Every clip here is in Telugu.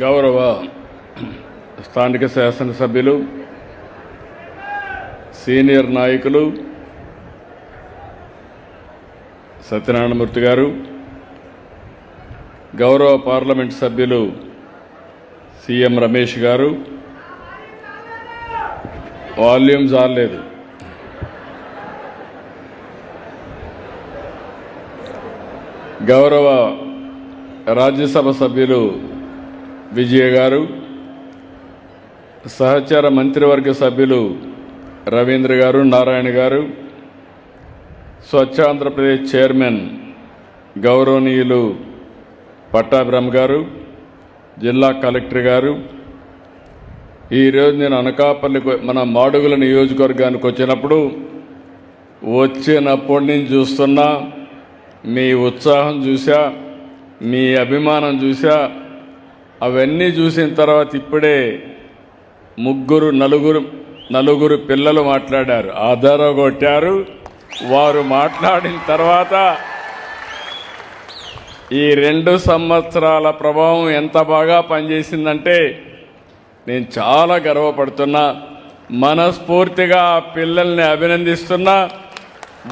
గౌరవ స్థానిక శాసనసభ్యులు, సీనియర్ నాయకులు సత్యనారాయణమూర్తి గారు, గౌరవ పార్లమెంట్ సభ్యులు సీఎం రమేష్ గారు, వాల్యూమ్ జాలేదు, గౌరవ రాజ్యసభ సభ్యులు విజయ గారు, సహచర మంత్రివర్గ సభ్యులు రవీంద్ర గారు, నారాయణ గారు, స్వచ్ఛ ఆంధ్రప్రదేశ్ చైర్మన్ గౌరవనీయులు పట్టాభిరామ్ గారు, జిల్లా కలెక్టర్ గారు, ఈరోజు నేను అనకాపల్లి మన మాడుగుల నియోజకవర్గానికి వచ్చినప్పటి నుంచి చూస్తున్నా, మీ ఉత్సాహం చూసా, మీ అభిమానం చూసా. అవన్నీ చూసిన తర్వాత ఇప్పుడే నలుగురు పిల్లలు మాట్లాడారు, ఆధారగొట్టారు. వారు మాట్లాడిన తర్వాత ఈ 2 సంవత్సరాల ప్రభావం ఎంత బాగా పనిచేసిందంటే నేను చాలా గర్వపడుతున్నా. మనస్ఫూర్తిగా ఆ పిల్లల్ని అభినందిస్తున్నా.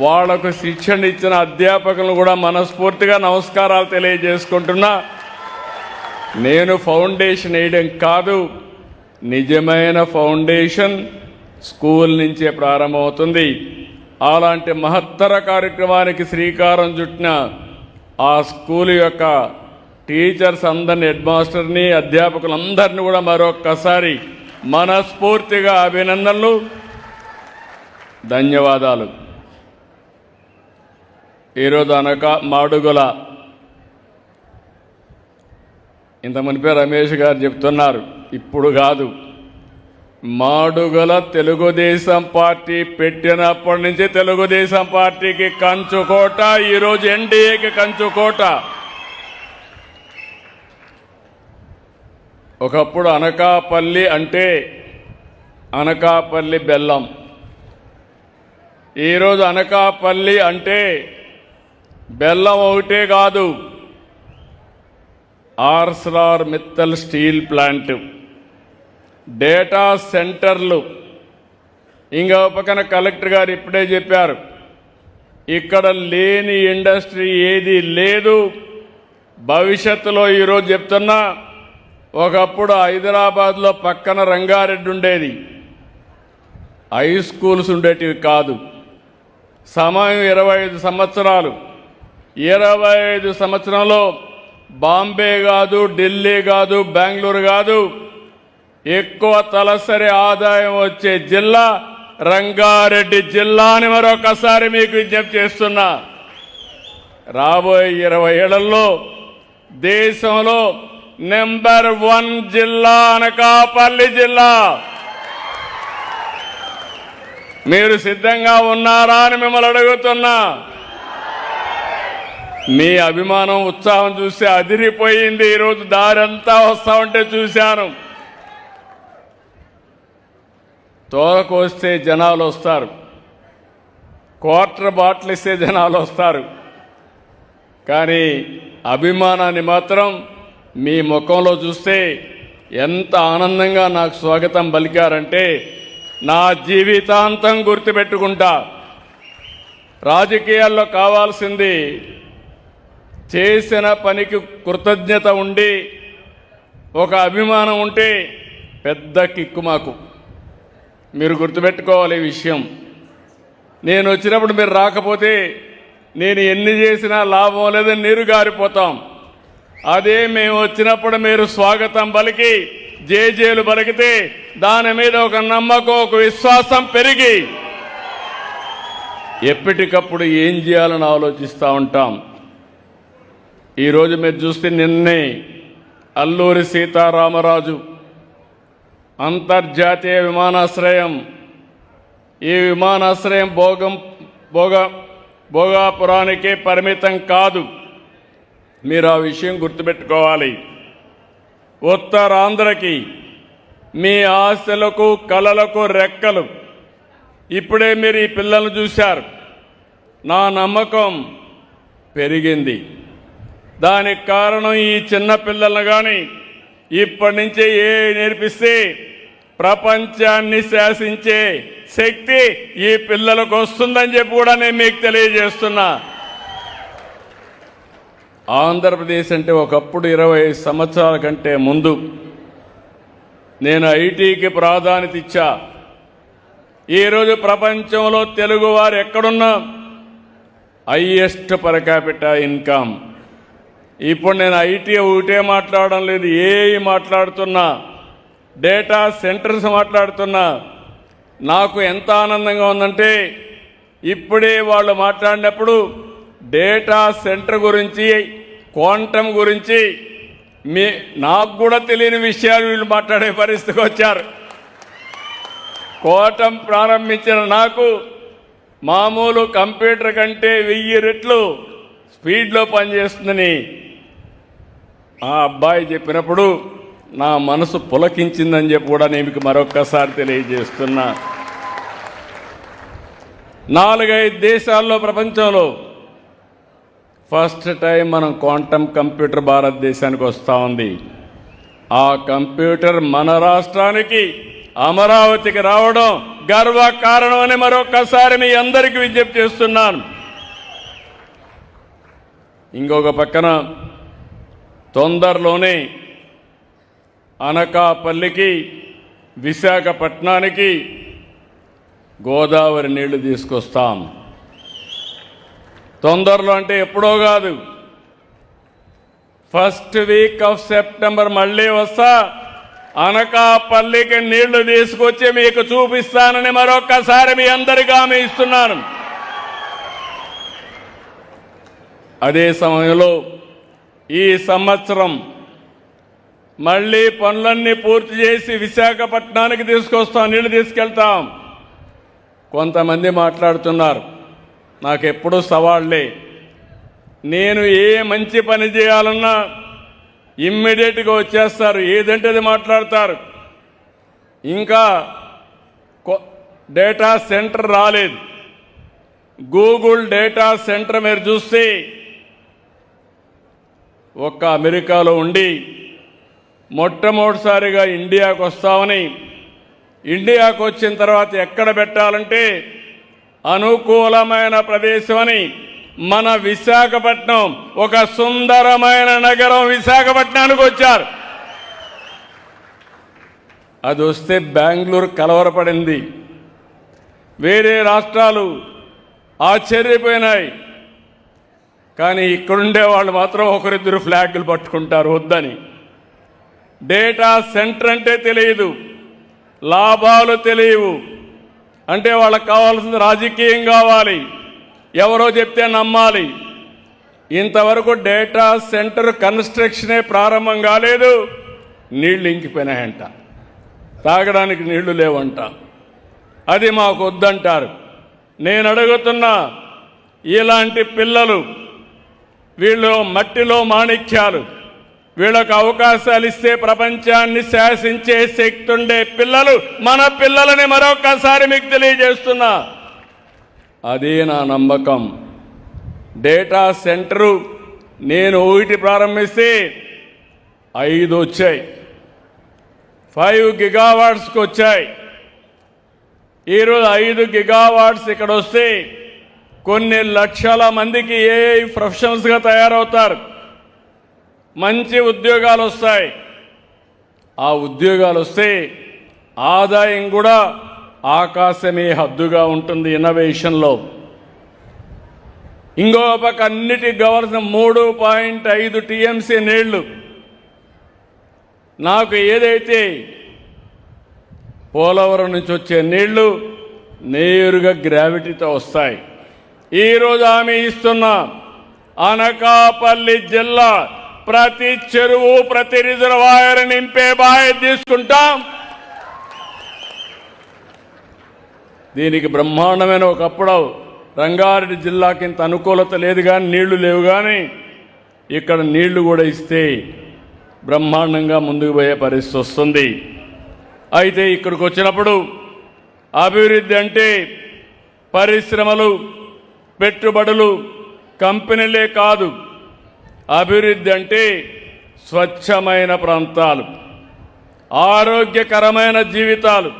వాళ్లకు శిక్షణ ఇచ్చిన అధ్యాపకులను కూడా మనస్ఫూర్తిగా నమస్కారాలు తెలియజేసుకుంటున్నా. నేను ఫౌండేషన్ వేయడం కాదు, నిజమైన ఫౌండేషన్ స్కూల్ నుంచే ప్రారంభమవుతుంది. అలాంటి మహత్తర కార్యక్రమానికి శ్రీకారం చుట్టిన ఆ స్కూల్ యొక్క టీచర్స్ అందరినీ, హెడ్ మాస్టర్ని, అధ్యాపకులందరినీ కూడా మరొక్కసారి మనస్ఫూర్తిగా అభినందనలు, ధన్యవాదాలు. ఈరోజు మాడుగుల ఇంత మునిపే రమేష్ గారు చెప్తున్నారు, ఇప్పుడు కాదు, మాడుగుల తెలుగుదేశం పార్టీ పెట్టినప్పటి నుంచి తెలుగుదేశం పార్టీకి కంచుకోట, ఈరోజు ఎన్డీఏకి కంచుకోట. ఒకప్పుడు అనకాపల్లి అంటే అనకాపల్లి బెల్లం, ఈరోజు అనకాపల్లి అంటే బెల్లం ఒకటే కాదు, Arcelor Mittal steel plant, data సెంటర్లు. ఇంకా పక్కన కలెక్టర్ గారు ఇప్పుడే చెప్పారు, ఇక్కడ లేని ఇండస్ట్రీ ఏది లేదు. భవిష్యత్తులో ఈరోజు చెప్తున్నా, ఒకప్పుడు హైదరాబాద్లో పక్కన రంగారెడ్డి ఉండేది, హై స్కూల్స్ ఉండేటివి కాదు. సమయం 25 సంవత్సరాలు. 25 సంవత్సరంలో బాంబే కాదు, ఢిల్లీ కాదు, బెంగళూరు కాదు, ఎక్కువ తలసరి ఆదాయం వచ్చే జిల్లా రంగారెడ్డి జిల్లా అని మరొకసారి మీకు విజ్ఞప్తి చేస్తున్నా. రాబోయే 20 ఏళ్లలో దేశంలో నెంబర్ 1 జిల్లా అనకాపల్లి జిల్లా. మీరు సిద్ధంగా ఉన్నారా అని మిమ్మల్ని అడుగుతున్నా. మీ అభిమానం, ఉత్సాహం చూస్తే అదిరిపోయింది. ఈరోజు దారంతా వస్తా ఉంటే చూశాను. తోలకు వస్తే జనాలు వస్తారు, క్వార్టర్ బాటిల్ ఇస్తే జనాలు వస్తారు, కానీ అభిమానాన్ని మాత్రం మీ ముఖంలో చూస్తే ఎంత ఆనందంగా నాకు స్వాగతం పలికారంటే నా జీవితాంతం గుర్తుపెట్టుకుంటా. రాజకీయాల్లో కావాల్సింది చేసిన పనికి కృతజ్ఞత ఉండి ఒక అభిమానం ఉంటే పెద్ద కిక్కు మాకు. మీరు గుర్తుపెట్టుకోవాలి ఈ విషయం. నేను వచ్చినప్పుడు మీరు రాకపోతే నేను ఎన్ని చేసినా లాభం లేదని నీరు గారిపోతాం. అదే మేము వచ్చినప్పుడు మీరు స్వాగతం పలికి జేజేలు పలికితే దాని మీద ఒక నమ్మకం, ఒక విశ్వాసం పెరిగి ఎప్పటికప్పుడు ఏం చేయాలని ఆలోచిస్తూ ఉంటాం. ఈరోజు మీరు చూస్తే నిన్నే అల్లూరి సీతారామరాజు అంతర్జాతీయ విమానాశ్రయం, ఈ విమానాశ్రయం భోగాపురానికే పరిమితం కాదు. మీరు ఆ విషయం గుర్తుపెట్టుకోవాలి. ఉత్తరాంధ్రకి మీ ఆశలకు, కలలకు రెక్కలు. ఇప్పుడే మీరు ఈ పిల్లలను చూశారు, నా నమ్మకం పెరిగింది. దానికి కారణం ఈ చిన్న పిల్లలను కానీ ఇప్పటి నుంచే నేర్పిస్తే ప్రపంచాన్ని శాసించే శక్తి ఈ పిల్లలకు వస్తుందని చెప్పి కూడా నేను మీకు తెలియజేస్తున్నా. ఆంధ్రప్రదేశ్ అంటే ఒకప్పుడు 20 సంవత్సరాల కంటే ముందు నేను ఐటీకి ప్రాధాన్యత ఇచ్చా. ఈరోజు ప్రపంచంలో తెలుగు వారు ఎక్కడున్నా హైయెస్ట్ పర్ క్యాపిటల్ ఇన్కమ్. ఇప్పుడు నేను ఐటీ ఒకటే మాట్లాడడం లేదు, ఏఐ మాట్లాడుతున్నా, డేటా సెంటర్స్ మాట్లాడుతున్నా. నాకు ఎంత ఆనందంగా ఉందంటే ఇప్పుడే వాళ్ళు మాట్లాడినప్పుడు డేటా సెంటర్ గురించి, క్వాంటమ్ గురించి నాకు కూడా తెలియని విషయాలు వీళ్ళు మాట్లాడే పరిస్థితికి వచ్చారు. క్వాంటమ్ ప్రారంభించిన నాకు మామూలు కంప్యూటర్ కంటే 1000 రెట్లు స్పీడ్లో పనిచేస్తుందని ఆ అబ్బాయి చెప్పినప్పుడు నా మనసు పులకించిందని చెప్పి కూడా నేను మీకు మరొక్కసారి తెలియజేస్తున్నా. 4-5 దేశాల్లో ప్రపంచంలో ఫస్ట్ టైం మనం క్వాంటమ్ కంప్యూటర్ భారతదేశానికి వస్తూ ఉంది. ఆ కంప్యూటర్ మన రాష్ట్రానికి అమరావతికి రావడం గర్వకారణం అని మరొక్కసారి మీ అందరికీ విజ్ఞప్తి చేస్తున్నాను. ఇంకొక పక్కన తొందరలోనే అనకాపల్లికి, విశాఖపట్నానికి గోదావరి నీళ్లు తీసుకొస్తాం. తొందరలో అంటే ఎప్పుడో కాదు, ఫస్ట్ వీక్ ఆఫ్ సెప్టెంబర్ మళ్ళీ వస్తా, అనకాపల్లికి నీళ్లు తీసుకొచ్చి మీకు చూపిస్తానని మరొక్కసారి మీ అందరికీ హామీ ఇస్తున్నాను. అదే సమయంలో ఈ సంవత్సరం మళ్ళీ పనులన్నీ పూర్తి చేసి విశాఖపట్నానికి తీసుకొస్తాం, నీళ్లు తీసుకెళ్తాం. కొంతమంది మాట్లాడుతున్నారు, నాకెప్పుడు సవాళ్లే. నేను ఏ మంచి పని చేయాలన్నా ఇమ్మీడియట్గా వచ్చేస్తారు, ఏదంటే అది మాట్లాడతారు. ఇంకా డేటా సెంటర్ రాలేదు. గూగుల్ డేటా సెంటర్ మీరు చూస్తే ఒక్క అమెరికాలో ఉండి మొట్టమొదటిసారిగా ఇండియాకు వస్తామని, ఇండియాకు వచ్చిన తర్వాత ఎక్కడ పెట్టాలంటే అనుకూలమైన ప్రదేశం అని మన విశాఖపట్నం, ఒక సుందరమైన నగరం విశాఖపట్నానికి వచ్చారు. అది వస్తే బెంగళూరు కలవరపడింది, వేరే రాష్ట్రాలు ఆశ్చర్యపోయినాయి. కానీ ఇక్కడుండే వాళ్ళు మాత్రం ఒకరిద్దరు ఫ్లాగులు పట్టుకుంటారు వద్దని. డేటా సెంటర్ అంటే తెలియదు, లాభాలు తెలియవు, అంటే వాళ్ళకి కావాల్సింది రాజకీయం కావాలి, ఎవరో చెప్తే నమ్మాలి. ఇంతవరకు డేటా సెంటర్ కన్స్ట్రక్షనే ప్రారంభం కాలేదు, నీళ్లు ఇంకిపోయినాయంట, తాగడానికి నీళ్లు లేవంట. అది మాకు వద్దంటారు. నేను అడుగుతున్నా, ఇలాంటి పిల్లలు, వీళ్ళు మట్టిలో మాణిక్యాలు, వీళ్ళకు అవకాశాలు ఇస్తే ప్రపంచాన్ని శాసించే శక్తి ఉండే పిల్లలు మన పిల్లలని మరొకసారి మీకు తెలియజేస్తున్నా. అదే నా నమ్మకం. డేటా సెంటరు నేను 1 ప్రారంభిస్తే 5 వచ్చాయి, 5 గిగావాట్స్కి వచ్చాయి. ఈరోజు 5 గిగావాట్స్ ఇక్కడ వస్తే కొన్ని లక్షల మందికి ఏఐ ప్రొఫెషనల్స్గా తయారవుతారు, మంచి ఉద్యోగాలు వస్తాయి. ఆ ఉద్యోగాలు వస్తే ఆదాయం కూడా ఆకాశమే హద్దుగా ఉంటుంది ఇన్నోవేషన్లో. ఇంకో పక్క అన్నిటికి కావాల్సిన 3.5 టీఎంసీ నీళ్లు నాకు ఏదైతే పోలవరం నుంచి వచ్చే నీళ్లు నేరుగా గ్రావిటీతో వస్తాయి. ఈరోజు హామీ ఇస్తున్నా, అనకాపల్లి జిల్లా ప్రతి చెరువు, ప్రతి రిజర్వాయర్ నింపే బాధ్యత తీసుకుంటాం. దీనికి బ్రహ్మాండమైన, ఒకప్పుడు రంగారెడ్డి జిల్లాకి ఇంత అనుకూలత లేదు కానీ, నీళ్లు లేవు కానీ, ఇక్కడ నీళ్లు కూడా ఇస్తే బ్రహ్మాండంగా ముందుకు పోయే పరిస్థితి వస్తుంది. అయితే ఇక్కడికి వచ్చినప్పుడు అభివృద్ధి అంటే పరిశ్రమలు, పెట్టుబడులు, కంపెనీలే కాదు. అభివృద్ధి అంటే స్వచ్ఛమైన ప్రాంతాలు, ఆరోగ్యకరమైన జీవితాలు,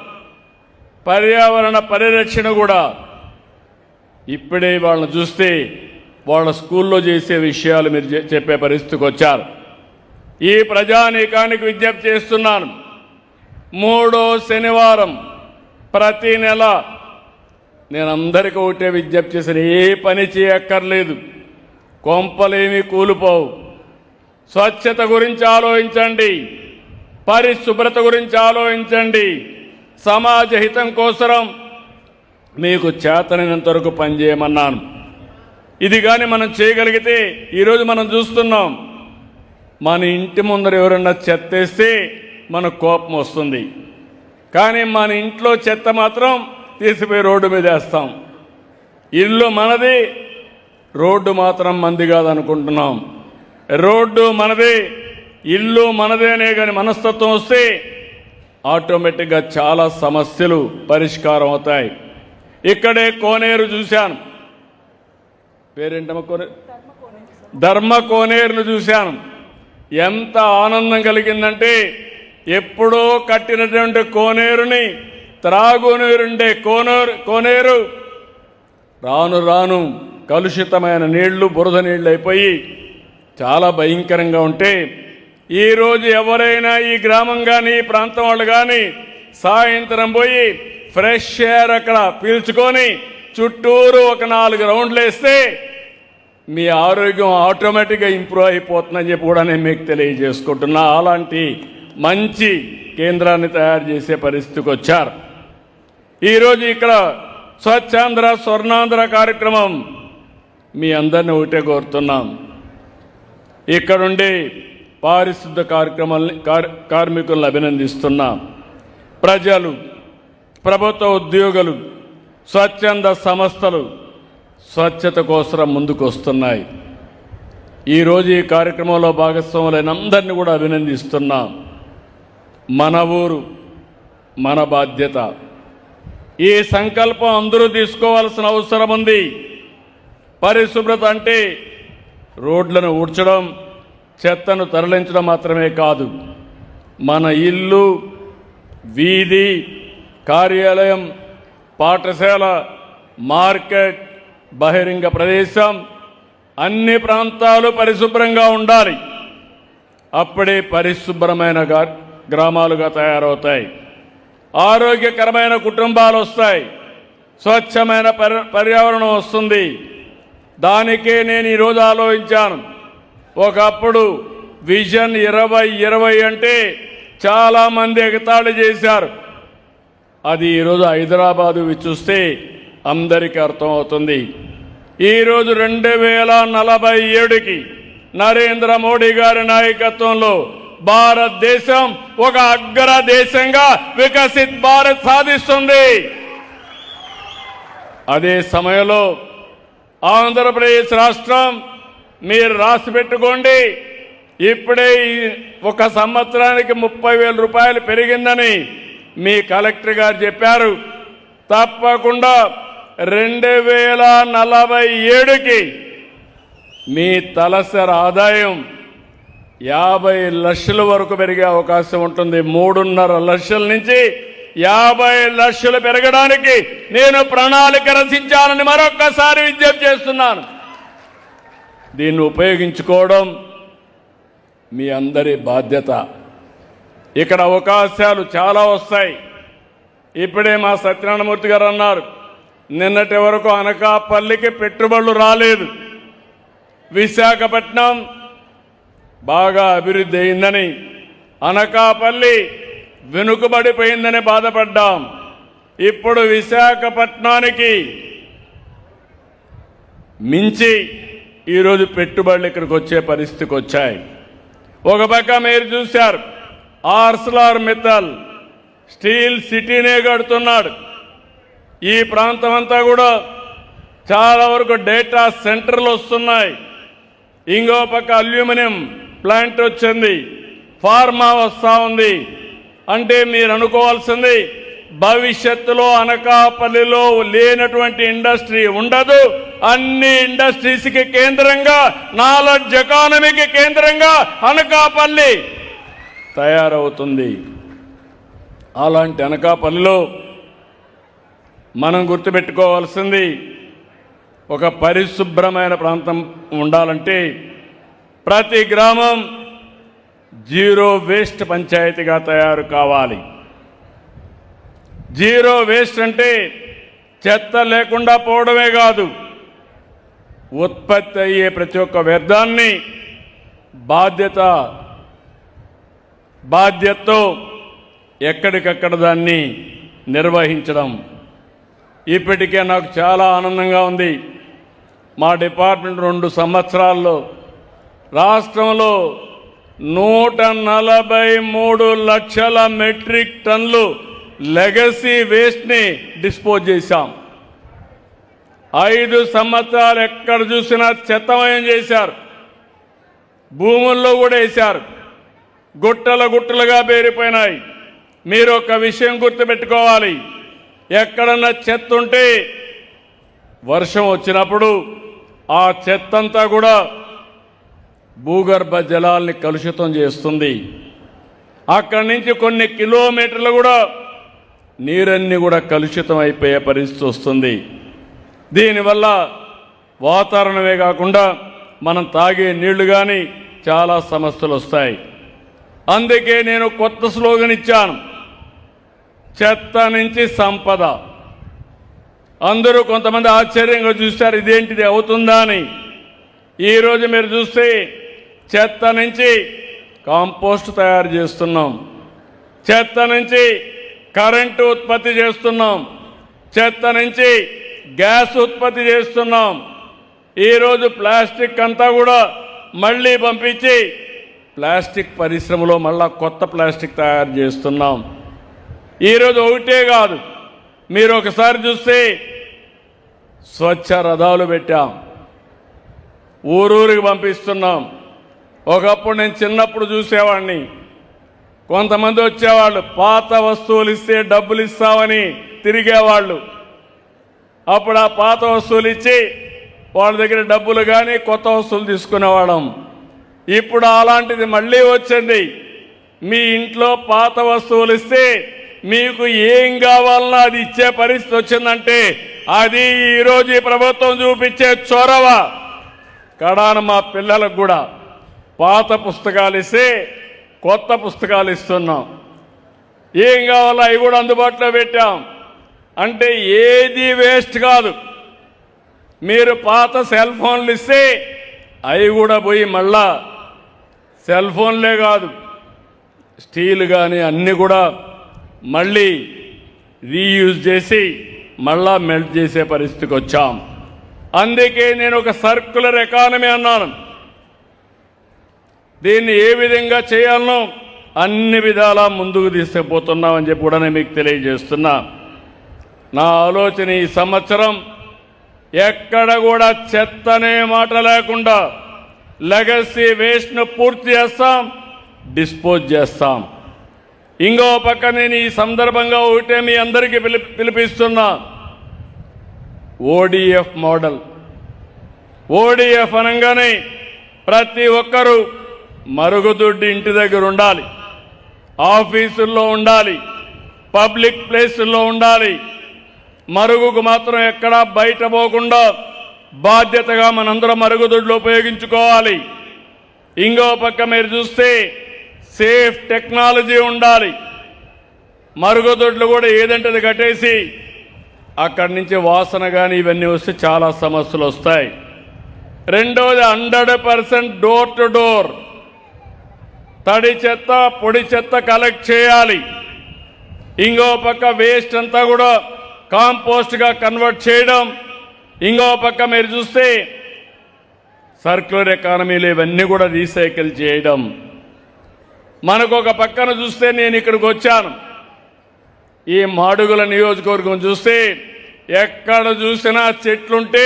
పర్యావరణ పరిరక్షణ కూడా ఇప్పుడే వాళ్ళని చూస్తే వాళ్ళ స్కూల్లో చేసే విషయాలు మీరు చెప్పే పరిస్థితికి వచ్చారు. ఈ ప్రజానీకానికి విజ్ఞప్తి చేస్తున్నాను, 3వ శనివారం ప్రతి నెల నేను అందరికీ ఒకటే విజ్ఞప్తి చేసిన, ఏ పని చేయక్కర్లేదు, కొంపలేమీ కూలిపోవు. స్వచ్ఛత గురించి ఆలోచించండి, పరిశుభ్రత గురించి ఆలోచించండి, సమాజ హితం కోసం మీకు చేతనైనంత వరకు పనిచేయమన్నాను. ఇది కానీ మనం చేయగలిగితే, ఈరోజు మనం చూస్తున్నాం, మన ఇంటి ముందర ఎవరన్నా చెత్తేస్తే మనకు కోపం వస్తుంది, కానీ మన ఇంట్లో చెత్త మాత్రం తీసిపోయి రోడ్డు మీద వేస్తాం. ఇల్లు మనది, రోడ్డు మాత్రం మంది కాదనుకుంటున్నాం. రోడ్డు మనదే, ఇల్లు మనదేనే కానీ మనస్తత్వం వస్తే ఆటోమేటిక్గా చాలా సమస్యలు పరిష్కారం అవుతాయి. ఇక్కడే కోనేరు చూశాను, పేరేంటమ్మా కోనేరు, ధర్మ కోనేరును చూశాను. ఎంత ఆనందం కలిగిందంటే, ఎప్పుడో కట్టినటువంటి కోనేరుని, త్రాగునీరుండే కోనేరు రాను రాను కలుషితమైన నీళ్లు, బురద నీళ్లు అయిపోయి చాలా భయంకరంగా ఉంటే, ఈరోజు ఎవరైనా ఈ గ్రామం కానీ ఈ ప్రాంతం వాళ్ళు కానీ సాయంత్రం పోయి ఫ్రెష్ ఎయిర్ అక్కడ పీల్చుకొని చుట్టూరు ఒక 4 రౌండ్లు వేస్తే మీ ఆరోగ్యం ఆటోమేటిక్గా ఇంప్రూవ్ అయిపోతుందని చెప్పి కూడా నేను మీకు తెలియజేసుకుంటున్నా. అలాంటి మంచి కేంద్రాన్ని తయారు చేసే పరిస్థితికి వచ్చారు. ఈరోజు ఇక్కడ స్వచ్ఛాంధ్ర స్వర్ణాంధ్ర కార్యక్రమం మీ అందరినీ ఒకటే కోరుతున్నాం, ఇక్కడుండి పారిశుద్ధ కార్మికులను అభినందిస్తున్నాం. ప్రజలు, ప్రభుత్వ ఉద్యోగులు, స్వచ్ఛంద సంస్థలు స్వచ్ఛత కోసం ముందుకు వస్తున్నాయి. ఈరోజు ఈ కార్యక్రమంలో భాగస్వాములైన అందరినీ కూడా అభినందిస్తున్నాం. మన ఊరు మన బాధ్యత, ఈ సంకల్పం అందరూ తీసుకోవాల్సిన అవసరం ఉంది. పరిశుభ్రత అంటే రోడ్లను ఊడ్చడం, చెత్తను తరలించడం మాత్రమే కాదు, మన ఇల్లు, వీధి, కార్యాలయం, పాఠశాల, మార్కెట్, బహిరంగ ప్రదేశం, అన్ని ప్రాంతాలు పరిశుభ్రంగా ఉండాలి. అప్పుడే పరిశుభ్రమైన గ్రామాలుగా తయారవుతాయి, ఆరోగ్యకరమైన కుటుంబాలు వస్తాయి, స్వచ్ఛమైన పర్యావరణం వస్తుంది. దానికే నేను ఈరోజు ఆలోచించాను. ఒకప్పుడు విజన్ 2020 అంటే చాలామంది ఎగతాళి చేశారు. అది ఈరోజు హైదరాబాదు చూస్తే అందరికీ అర్థమవుతుంది. ఈరోజు 2047కి నరేంద్ర మోడీ గారి నాయకత్వంలో భారతదేశం ఒక అగ్ర దేశంగా వికసిత్ భారత్ సాధిస్తుంది. అదే సమయంలో ఆంధ్రప్రదేశ్ రాష్ట్రం, మీరు రాసి పెట్టుకోండి, ఇప్పుడే ఒక సంవత్సరానికి 30,000 రూపాయలు పెరిగిందని మీ కలెక్టర్ గారు చెప్పారు. తప్పకుండా 2047కి మీ తలసరి ఆదాయం 50 లక్షల వరకు పెరిగే అవకాశం ఉంటుంది. 3.5 లక్షల నుంచి 50 లక్షలు పెరగడానికి నేను ప్రణాళిక రచించాలని మరొక్కసారి విజ్ఞప్తి చేస్తున్నాను. దీన్ని ఉపయోగించుకోవడం మీ అందరి బాధ్యత. ఇక్కడ అవకాశాలు చాలా వస్తాయి. ఇప్పుడే మా సత్యనారాయణమూర్తి గారు అన్నారు, నిన్నటి వరకు అనకాపల్లికి పెట్టుబడులు రాలేదు, విశాఖపట్నం బాగా అభివృద్ధి అయిందని, అనకాపల్లి వెనుకబడిపోయిందని బాధపడ్డాం. ఇప్పుడు విశాఖపట్నానికి మించి ఈరోజు పెట్టుబడులు ఇక్కడికి వచ్చే పరిస్థితికి వచ్చాయి. ఒక పక్క మీరు చూశారు, ఆర్సెలర్ మిత్తల్ స్టీల్ సిటీనే కడుతున్నాడు. ఈ ప్రాంతం అంతా కూడా చాలా వరకు డేటా సెంటర్లు వస్తున్నాయి. ఇంకో పక్క అల్యూమినియం ప్లాంట్ వచ్చింది, ఫార్మా వస్తూ ఉంది. అంటే మీరు అనుకోవాల్సింది భవిష్యత్తులో అనకాపల్లిలో లేనటువంటి ఇండస్ట్రీ ఉండదు. అన్ని ఇండస్ట్రీస్కి కేంద్రంగా, నాలెడ్జ్ ఎకానమీకి కేంద్రంగా అనకాపల్లి తయారవుతుంది. అలాంటి అనకాపల్లిలో మనం గుర్తుపెట్టుకోవాల్సింది, ఒక పరిశుభ్రమైన ప్రాంతం ఉండాలంటే ప్రతి గ్రామం జీరో వేస్ట్ పంచాయతీగా తయారు కావాలి. జీరో వేస్ట్ అంటే చెత్త లేకుండా పోవడమే కాదు, ఉత్పత్తి అయ్యే ప్రతి ఒక్క వ్యర్థాన్ని బాధ్యతతో ఎక్కడికక్కడ దాన్ని నిర్వహించడం. ఇప్పటికే నాకు చాలా ఆనందంగా ఉంది. మా డిపార్ట్మెంట్ 2 సంవత్సరాల్లో రాష్ట్రంలో 143 లక్షల మెట్రిక్ టన్నులు లెగసీ వేస్ట్ని డిస్పోజ్ చేశాం. 5 సంవత్సరాలు ఎక్కడ చూసినా చెత్తమయం చేశారు. భూముల్లో కూడా వేశారు. గుట్టలుగా పేరిపోయినాయి. మీరు ఒక విషయం గుర్తుపెట్టుకోవాలి, ఎక్కడన్నా చెత్త ఉంటే వర్షం వచ్చినప్పుడు ఆ చెత్తంతా కూడా భూగర్భ జలాల్ని కలుషితం చేస్తుంది. అక్కడి నుంచి కొన్ని కిలోమీటర్లు కూడా నీరన్నీ కూడా కలుషితం అయిపోయే పరిస్థితి వస్తుంది. దీనివల్ల వాతావరణమే కాకుండా మనం తాగే నీళ్లు కానీ చాలా సమస్యలు వస్తాయి. అందుకే నేను కొత్త స్లోగన్ ఇచ్చాను, చెత్త నుంచి సంపద. అందరూ కొంతమంది ఆశ్చర్యంగా చూస్తారు, ఇదేంటిది అవుతుందా అని. ఈరోజు మీరు చూస్తే చెత్త నుంచి కాంపోస్ట్ తయారు చేస్తున్నాం, చెత్త నుంచి కరెంటు ఉత్పత్తి చేస్తున్నాం, చెత్త నుంచి గ్యాస్ ఉత్పత్తి చేస్తున్నాం. ఈరోజు ప్లాస్టిక్ అంతా కూడా మళ్ళీ పంపించి ప్లాస్టిక్ పరిశ్రమలో మళ్ళా కొత్త ప్లాస్టిక్ తయారు చేస్తున్నాం. ఈరోజు ఒకటే కాదు, మీరు ఒకసారి చూస్తే స్వచ్ఛ రథాలు పెట్టాం, ఊరూరికి పంపిస్తున్నాం. ఒకప్పుడు నేను చిన్నప్పుడు చూసేవాడిని, కొంతమంది వచ్చేవాళ్ళు పాత వస్తువులు ఇస్తే డబ్బులు ఇస్తామని తిరిగేవాళ్ళు. అప్పుడు ఆ పాత వస్తువులు ఇచ్చి వాళ్ళ దగ్గర డబ్బులు కానీ కొత్త వస్తువులు తీసుకునేవాళ్ళం. ఇప్పుడు అలాంటిది మళ్ళీ వచ్చింది. మీ ఇంట్లో పాత వస్తువులు ఇస్తే మీకు ఏం కావాలన్నా అది ఇచ్చే పరిస్థితి వచ్చిందంటే అది ఈరోజు ఈ ప్రభుత్వం చూపించే చొరవ. కడాన మా పిల్లలకు కూడా పాత పుస్తకాలు ఇస్తే కొత్త పుస్తకాలు ఇస్తున్నాం. ఏం కావాలో అవి కూడా అందుబాటులో పెట్టాం. అంటే ఏది వేస్ట్ కాదు. మీరు పాత సెల్ ఫోన్లు ఇస్తే అవి కూడా పోయి మళ్ళా సెల్ ఫోన్లే కాదు, స్టీల్ కానీ అన్నీ కూడా మళ్ళీ రీయూజ్ చేసి మళ్ళా మెల్ట్ చేసే పరిస్థితికి వచ్చాం. అందుకే నేను ఒక సర్క్యులర్ ఎకానమీ అన్నాను. దీన్ని ఏ విధంగా చేయాలనో అన్ని విధాలా ముందుకు తీసుకుపోతున్నామని చెప్పి కూడా నేను మీకు తెలియజేస్తున్నా. నా ఆలోచన ఈ సంవత్సరం ఎక్కడ కూడా చెత్త అనే మాట లేకుండా లెగసీ వేస్ట్ను పూర్తి చేస్తాం, డిస్పోజ్ చేస్తాం. ఇంకో పక్క నేను ఈ సందర్భంగా ఒకటే మీ అందరికీ పిలిపిస్తున్నా, ఓడిఎఫ్ మోడల్. ఓడిఎఫ్ అనగానే ప్రతి ఒక్కరూ మరుగుదొడ్డి ఇంటి దగ్గర ఉండాలి, ఆఫీసుల్లో ఉండాలి, పబ్లిక్ ప్లేసుల్లో ఉండాలి. మరుగుకు మాత్రం ఎక్కడా బయట పోకుండా బాధ్యతగా మనందరం మరుగుదొడ్లు ఉపయోగించుకోవాలి. ఇంకో పక్క మీరు చూస్తే సేఫ్ టెక్నాలజీ ఉండాలి. మరుగుదొడ్లు కూడా ఏదంటే అది కట్టేసి అక్కడి నుంచి వాసన కానీ ఇవన్నీ వస్తే చాలా సమస్యలు వస్తాయి. రెండోది 100% డోర్ టు డోర్ తడి చెత్త పొడి చెత్త కలెక్ట్ చేయాలి. ఇంకో పక్క వేస్ట్ అంతా కూడా కాంపోస్ట్గా కన్వర్ట్ చేయడం. ఇంకో పక్క మీరు చూస్తే సర్క్యులర్ ఎకానమీలో ఇవన్నీ కూడా రీసైకిల్ చేయడం. మనకు ఒక పక్కన చూస్తే నేను ఇక్కడికి వచ్చాను, ఈ మాడుగుల నియోజకవర్గం చూస్తే ఎక్కడ చూసినా చెట్లుంటే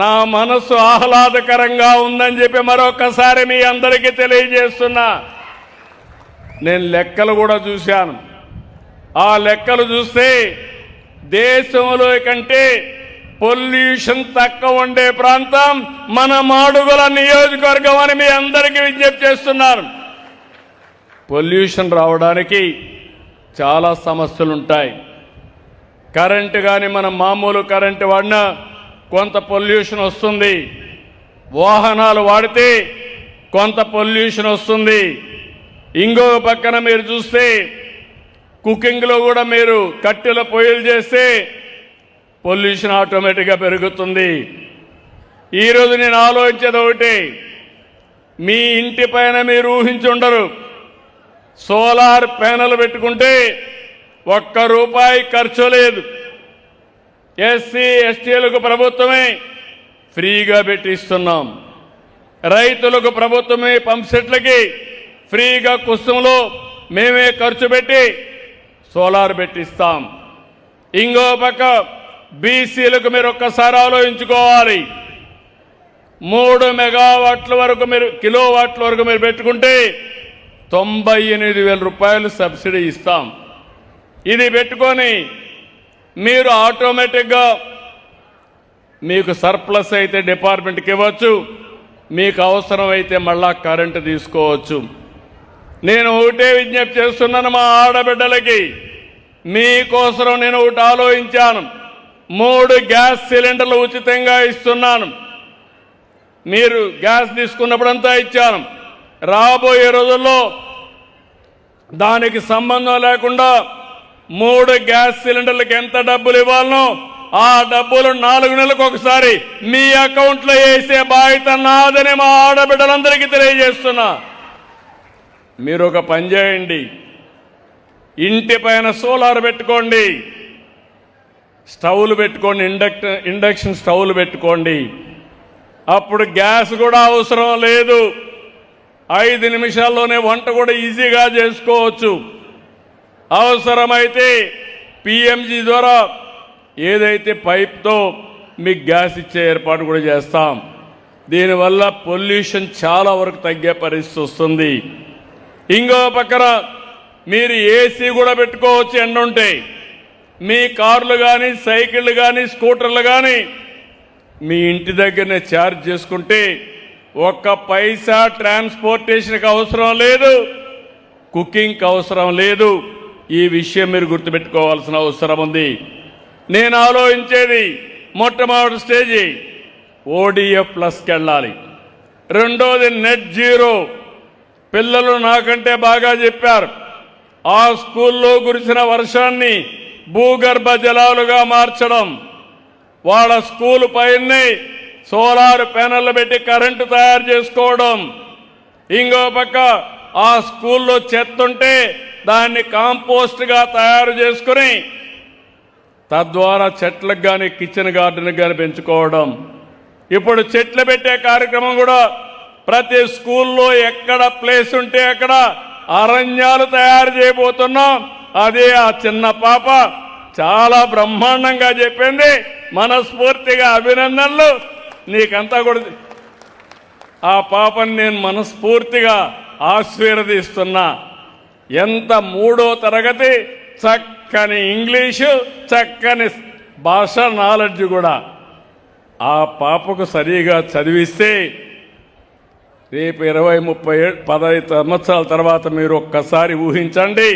నా మనసు ఆహ్లాదకరంగా ఉందని చెప్పి మరొకసారి మీ అందరికీ తెలియజేస్తున్నా. నేను లెక్కలు కూడా చూశాను. ఆ లెక్కలు చూస్తే దేశంలో కంటే పొల్యూషన్ తక్కువ ఉండే ప్రాంతం మన మాడుగుల నియోజకవర్గం అని మీ అందరికీ విజ్ఞప్తి చేస్తున్నారు. పొల్యూషన్ రావడానికి చాలా సమస్యలు ఉంటాయి. కరెంటు కానీ మనం మామూలు కరెంటు వాడినా కొంత పొల్యూషన్ వస్తుంది. వాహనాలు వాడితే కొంత పొల్యూషన్ వస్తుంది. ఇంకో పక్కన మీరు చూస్తే కుకింగ్లో కూడా మీరు కట్టెల పొయ్యిలు చేస్తే పొల్యూషన్ ఆటోమేటిక్గా పెరుగుతుంది. ఈరోజు నేను ఆలోచించేది ఒకటి, మీ ఇంటి పైన మీరు ఊహించుండరు, సోలార్ ప్యానెల్ పెట్టుకుంటే ₹1 ఖర్చు లేదు. ఎస్సీ ఎస్టీలకు ప్రభుత్వమే ఫ్రీగా పెట్టిస్తున్నాం. రైతులకు ప్రభుత్వమే పంప్ సెట్లకి ఫ్రీగా కుస్తుంలో మేమే ఖర్చు పెట్టి సోలార్ పెట్టిస్తాం. ఇంకో పక్క బీసీలకు మీరు ఒక్కసారి ఆలోచించుకోవాలి. 3 మెగావాట్ల వరకు మీరు కిలోవాట్ల వరకు మీరు పెట్టుకుంటే ₹98,000 సబ్సిడీ ఇస్తాం. ఇది పెట్టుకొని మీరు ఆటోమేటిక్గా మీకు సర్ప్లస్ అయితే డిపార్ట్మెంట్కి ఇవ్వచ్చు, మీకు అవసరమైతే మళ్ళా కరెంటు తీసుకోవచ్చు. నేను ఒకటే విజ్ఞప్తి చేస్తున్నాను మా ఆడబిడ్డలకి, మీకోసం నేను ఒకటి ఆలోచించాను. 3 గ్యాస్ సిలిండర్లు ఉచితంగా ఇస్తున్నాను. మీరు గ్యాస్ తీసుకున్నప్పుడంతా ఇచ్చాను. రాబోయే రోజుల్లో దానికి సంబంధం లేకుండా 3 గ్యాస్ సిలిండర్లకు ఎంత డబ్బులు ఇవ్వాలనో ఆ డబ్బులు 4 నెలలకు ఒకసారి మీ అకౌంట్లో వేసే బాధ్యత నాదని మా ఆడబిడ్డలందరికీ తెలియజేస్తున్నా. మీరు ఒక పని చేయండి, ఇంటి పైన సోలార్ పెట్టుకోండి, స్టవ్లు పెట్టుకోండి, ఇండక్షన్ స్టవ్లు పెట్టుకోండి. అప్పుడు గ్యాస్ కూడా అవసరం లేదు. 5 నిమిషాల్లోనే వంట కూడా ఈజీగా చేసుకోవచ్చు. అవసరమైతే పిఎంజీ ద్వారా ఏదైతే పైప్తో మీకు గ్యాస్ ఇచ్చే ఏర్పాటు కూడా చేస్తాం. దీనివల్ల పొల్యూషన్ చాలా వరకు తగ్గే పరిస్థితి వస్తుంది. ఇంకో పక్కన మీరు ఏసీ కూడా పెట్టుకోవచ్చు. ఎండ ఉంటే మీ కార్లు కానీ సైకిళ్ళు కానీ స్కూటర్లు కానీ మీ ఇంటి దగ్గరనే ఛార్జ్ చేసుకుంటే ₹1 ట్రాన్స్పోర్టేషన్కి అవసరం లేదు, కుకింగ్కి అవసరం లేదు. ఈ విషయం మీరు గుర్తుపెట్టుకోవాల్సిన అవసరం ఉంది. నేను ఆలోచించేది మొట్టమొదటి స్టేజీ ODF ప్లస్కి వెళ్ళాలి. రెండోది నెట్ జీరో. పిల్లలు నాకంటే బాగా చెప్పారు. ఆ స్కూల్లో కురిసిన వర్షాన్ని భూగర్భ జలాలుగా మార్చడం, వాళ్ళ స్కూల్ పైనే సోలార్ ప్యానెల్ పెట్టి కరెంటు తయారు చేసుకోవడం. ఇంకో పక్క ఆ స్కూల్లో చెత్త ఉంటే దాన్ని కాంపోస్ట్గా తయారు చేసుకుని తద్వారా చెట్లకు కానీ కిచెన్ గార్డెన్కి కానీ పెంచుకోవడం. ఇప్పుడు చెట్లు పెట్టే కార్యక్రమం కూడా ప్రతి స్కూల్లో ఎక్కడ ప్లేస్ ఉంటే అక్కడ అరణ్యాలు తయారు చేయబోతున్నాం. అదే ఆ చిన్న పాప చాలా బ్రహ్మాండంగా చెప్పింది. మనస్ఫూర్తిగా అభినందనలు. నీకంతా కూడా ఆ పాపని నేను మనస్ఫూర్తిగా ఆశీర్వదిస్తున్నా. ఎంత 3వ తరగతి, చక్కని ఇంగ్లీషు, చక్కని భాష నాలెడ్జ్ కూడా. ఆ పాపకు సరిగా చదివిస్తే రేపు 20-30-15 సంవత్సరాల తర్వాత మీరు ఒక్కసారి ఊహించండి,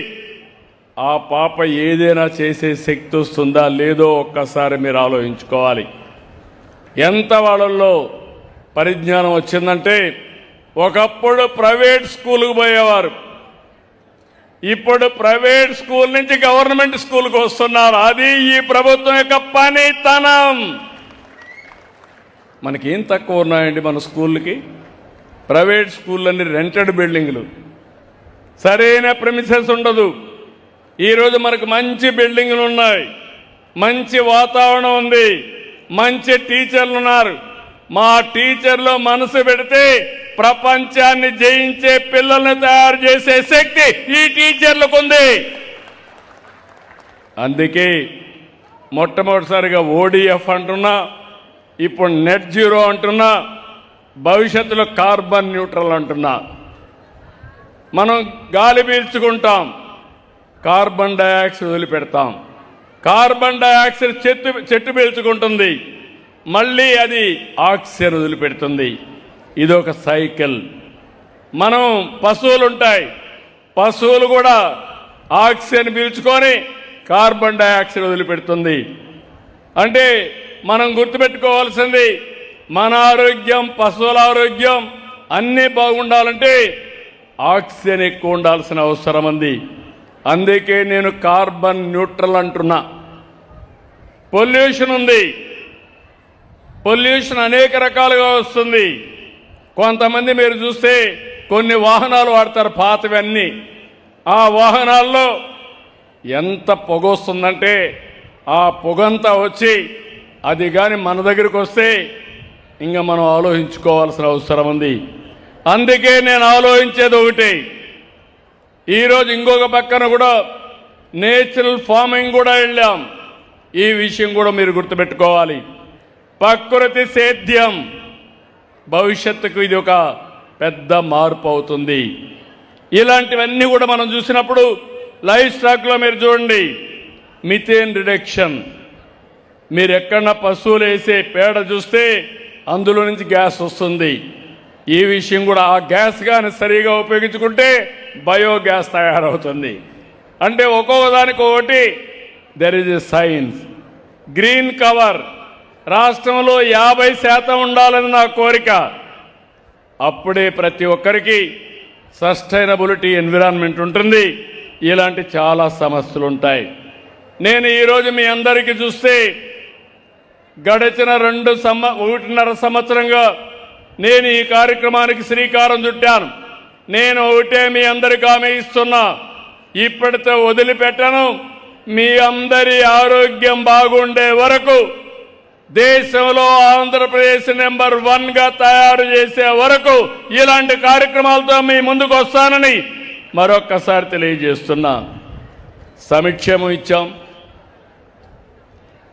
ఆ పాప ఏదైనా చేసే శక్తి వస్తుందా లేదో ఒక్కసారి మీరు ఆలోచించుకోవాలి. ఎంత వాళ్ళల్లో పరిజ్ఞానం వచ్చిందంటే, ఒకప్పుడు ప్రైవేట్ స్కూల్కి పోయేవారు, ఇప్పుడు ప్రైవేట్ స్కూల్ నుంచి గవర్నమెంట్ స్కూల్కి వస్తున్నారు. అది ఈ ప్రభుత్వం యొక్క పనితనం. మనకేం తక్కువ ఉన్నాయండి మన స్కూళ్ళకి? ప్రైవేట్ స్కూళ్ళన్నీ రెంటెడ్ బిల్డింగ్లు, సరైన ప్రెమిసెస్ ఉండదు. ఈరోజు మనకు మంచి బిల్డింగ్లు ఉన్నాయి, మంచి వాతావరణం ఉంది, మంచి టీచర్లు ఉన్నారు. మా టీచర్లు మనసు పెడితే ప్రపంచాన్ని జయించే పిల్లల్ని తయారు చేసే శక్తి ఈ టీచర్లకు ఉంది. అందుకే మొట్టమొదటిసారిగా ODF అంటున్నా, ఇప్పుడు నెట్ జీరో అంటున్నా, భవిష్యత్తులో కార్బన్ న్యూట్రల్ అంటున్నా. మనం గాలి పీల్చుకుంటాం, కార్బన్ డయాక్సైడ్ వదిలిపెడతాం. కార్బన్ డయాక్సైడ్ చెట్టు పీల్చుకుంటుంది, మళ్ళీ అది ఆక్సిజన్ వదిలిపెడుతుంది. ఇదొక సైకిల్. మనం పశువులు ఉంటాయి, పశువులు కూడా ఆక్సిజన్ పీల్చుకొని కార్బన్ డయాక్సైడ్ వదిలిపెడుతుంది. అంటే మనం గుర్తుపెట్టుకోవాల్సింది మన ఆరోగ్యం, పశువుల ఆరోగ్యం అన్నీ బాగుండాలంటే ఆక్సిజన్ ఎక్కువ ఉండాల్సిన అవసరం ఉంది. అందుకే నేను కార్బన్ న్యూట్రల్ అంటున్నా. పొల్యూషన్ ఉంది, పొల్యూషన్ అనేక రకాలుగా వస్తుంది. కొంతమంది మీరు చూస్తే కొన్ని వాహనాలు వాడతారు, పాతవన్నీ. ఆ వాహనాల్లో ఎంత పొగ వస్తుందంటే ఆ పొగంతా వచ్చి అది కానీ మన దగ్గరికి వస్తే ఇంకా మనం ఆలోచించుకోవాల్సిన అవసరం ఉంది. అందుకే నేను ఆలోచించేది ఒకటి, ఈరోజు ఇంకొక పక్కన కూడా నేచురల్ ఫార్మింగ్ కూడా వెళ్ళాం. ఈ విషయం కూడా మీరు గుర్తుపెట్టుకోవాలి. ప్రకృతి సేద్యం భవిష్యత్తుకు ఇది ఒక పెద్ద మార్పు అవుతుంది. ఇలాంటివన్నీ కూడా మనం చూసినప్పుడు లైఫ్ స్టాక్లో మీరు చూడండి, మిథేన్ రిడక్షన్. మీరు ఎక్కడన్నా పశువులు వేసే పేడ చూస్తే అందులో నుంచి గ్యాస్ వస్తుంది. ఈ విషయం కూడా ఆ గ్యాస్ కానీ సరిగా ఉపయోగించుకుంటే బయోగ్యాస్ తయారవుతుంది. అంటే ఒక్కొక్క దానికి ఒకటి there is a science. Green cover రాష్ట్రంలో 50% ఉండాలని నా కోరిక. అప్పుడే ప్రతి ఒక్కరికి సస్టైనబిలిటీ ఎన్విరాన్మెంట్ ఉంటుంది. ఇలాంటి చాలా సమస్యలు ఉంటాయి. నేను ఈరోజు మీ అందరికీ చూస్తే గడిచిన 1.5 సంవత్సరంగా నేను ఈ కార్యక్రమానికి శ్రీకారం చుట్టాను. నేను ఒకటే మీ అందరికీ హామీ ఇస్తున్నా, ఇప్పటితో వదిలిపెట్టను. మీ అందరి ఆరోగ్యం బాగుండే వరకు, దేశంలో ఆంధ్రప్రదేశ్ నెంబర్ 1గా తయారు చేసే వరకు ఇలాంటి కార్యక్రమాలతో మీ ముందుకు వస్తానని మరొక్కసారి తెలియజేస్తున్నా. సంక్షేమం ఇచ్చాం,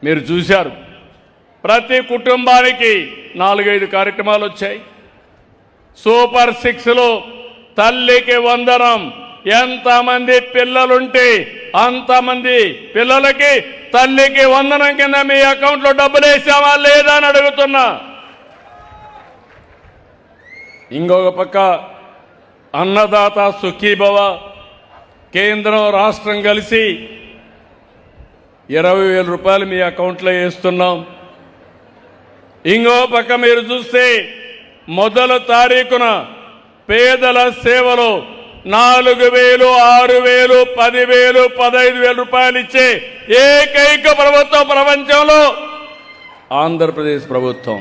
మీరు చూశారు. ప్రతి కుటుంబానికి 4-5 కార్యక్రమాలు వచ్చాయి. సూపర్ 6లో తల్లికి వందనం. ఎంతమంది పిల్లలుంటే అంతమంది పిల్లలకి తల్లికి వందనం కింద మీ అకౌంట్లో డబ్బులు వేసామా లేదా అని అడుగుతున్నా. ఇంకొక పక్క అన్నదాత సుఖీభవ, కేంద్రం రాష్ట్రం కలిసి 20,000 రూపాయలు మీ అకౌంట్లో వేస్తున్నాం. ఇంకో పక్క మీరు చూస్తే మొదటి తారీఖున పేదల సేవలో 4,000, 6,000, 10,000, 15,000 రూపాయలు ఇచ్చే ఏకైక ప్రభుత్వం ప్రపంచంలో ఆంధ్రప్రదేశ్ ప్రభుత్వం.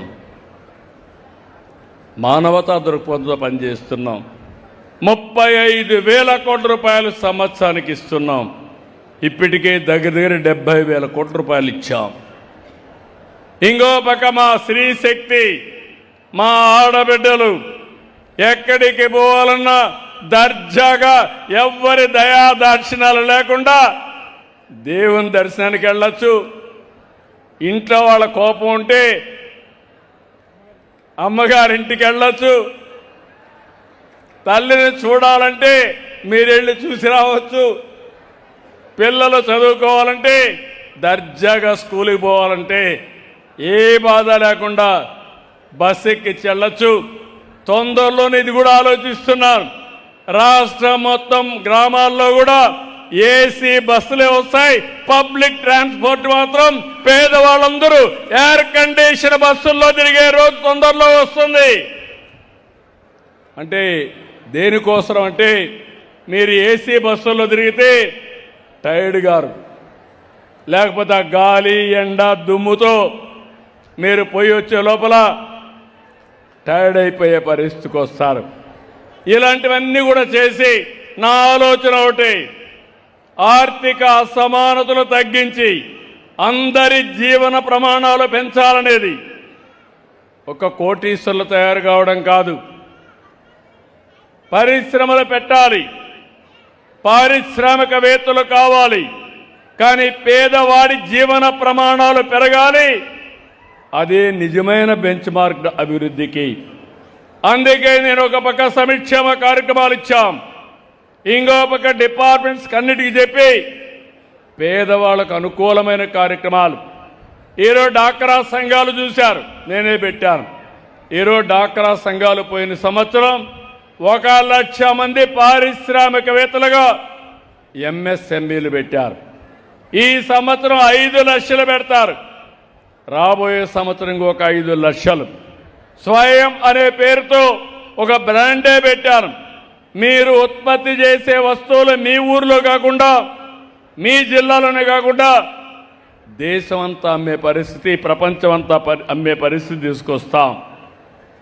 మానవతా దృక్పథంతో పనిచేస్తున్నాం. 35,000 కోట్ల రూపాయలు సంవత్సరానికి ఇస్తున్నాం. ఇప్పటికే దగ్గర 70,000 కోట్ల రూపాయలు ఇచ్చాం. ఇంకో పక్క మా స్త్రీ శక్తి, మా ఆడబిడ్డలు ఎక్కడికి పోవాలన్నా దర్జాగా ఎవ్వరి దయా దాక్షిణాలు లేకుండా దేవుని దర్శనానికి వెళ్ళొచ్చు. ఇంట్లో వాళ్ళ కోపం ఉంటే అమ్మగారింటికి వెళ్ళొచ్చు. తల్లిని చూడాలంటే మీరెళ్ళి చూసి రావచ్చు. పిల్లలు చదువుకోవాలంటే దర్జాగా స్కూల్కి పోవాలంటే ఏ బాధ లేకుండా బస్ ఎక్కి వెళ్ళొచ్చు. తొందరలోనే ఇది కూడా ఆలోచిస్తున్నాను. రాష్ట్రం మొత్తం గ్రామాల్లో కూడా ఏసీ బస్సులే వస్తాయి. పబ్లిక్ ట్రాన్స్పోర్ట్ మాత్రం పేదవాళ్ళందరూ ఎయిర్ కండిషన్ బస్సుల్లో తిరిగే రోజు తొందరలో వస్తుంది. అంటే దేనికోసం అంటే మీరు ఏసీ బస్సుల్లో తిరిగితే టైర్డ్ గారు, లేకపోతే ఆ గాలి ఎండ దుమ్ముతో మీరు పోయి వచ్చే లోపల టైర్డ్ అయిపోయే పరిస్థితికి వస్తారు. ఇలాంటివన్నీ కూడా చేసి నా ఆలోచన ఒకటి, ఆర్థిక అసమానతలు తగ్గించి అందరి జీవన ప్రమాణాలు పెంచాలనేది. ఒక కోటీశ్వరులు తయారు కావడం కాదు, పరిశ్రమలు పెట్టాలి, పారిశ్రామికవేత్తలు కావాలి. కానీ పేదవాడి జీవన ప్రమాణాలు పెరగాలి. అదే నిజమైన బెంచ్ మార్క్ అభివృద్ధికి. అందుకే నేను ఒక పక్క సంక్షేమ కార్యక్రమాలు ఇచ్చాం. ఇంకో పక్క డిపార్ట్మెంట్స్ అన్నిటికీ చెప్పి పేదవాళ్ళకు అనుకూలమైన కార్యక్రమాలు. ఈరోజు డాక్రా సంఘాలు చూశారు, నేనే పెట్టాను. ఈరోజు డాక్రా సంఘాలు పోయిన సంవత్సరం 1,00,000 మంది పారిశ్రామికవేత్తలుగా ఎంఎస్ఎంఈలు పెట్టారు. ఈ సంవత్సరం 5 లక్షలు పెడతారు. రాబోయే సంవత్సరం ఇంకొక 5 లక్షలు. స్వయం అనే పేరుతో ఒక బ్రాండే పెట్టారు. మీరు ఉత్పత్తి చేసే వస్తువులు మీ ఊర్లో కాకుండా, మీ జిల్లాలోనే కాకుండా దేశమంతా అమ్మే పరిస్థితి, ప్రపంచమంతా అమ్మే పరిస్థితి తీసుకొస్తాం.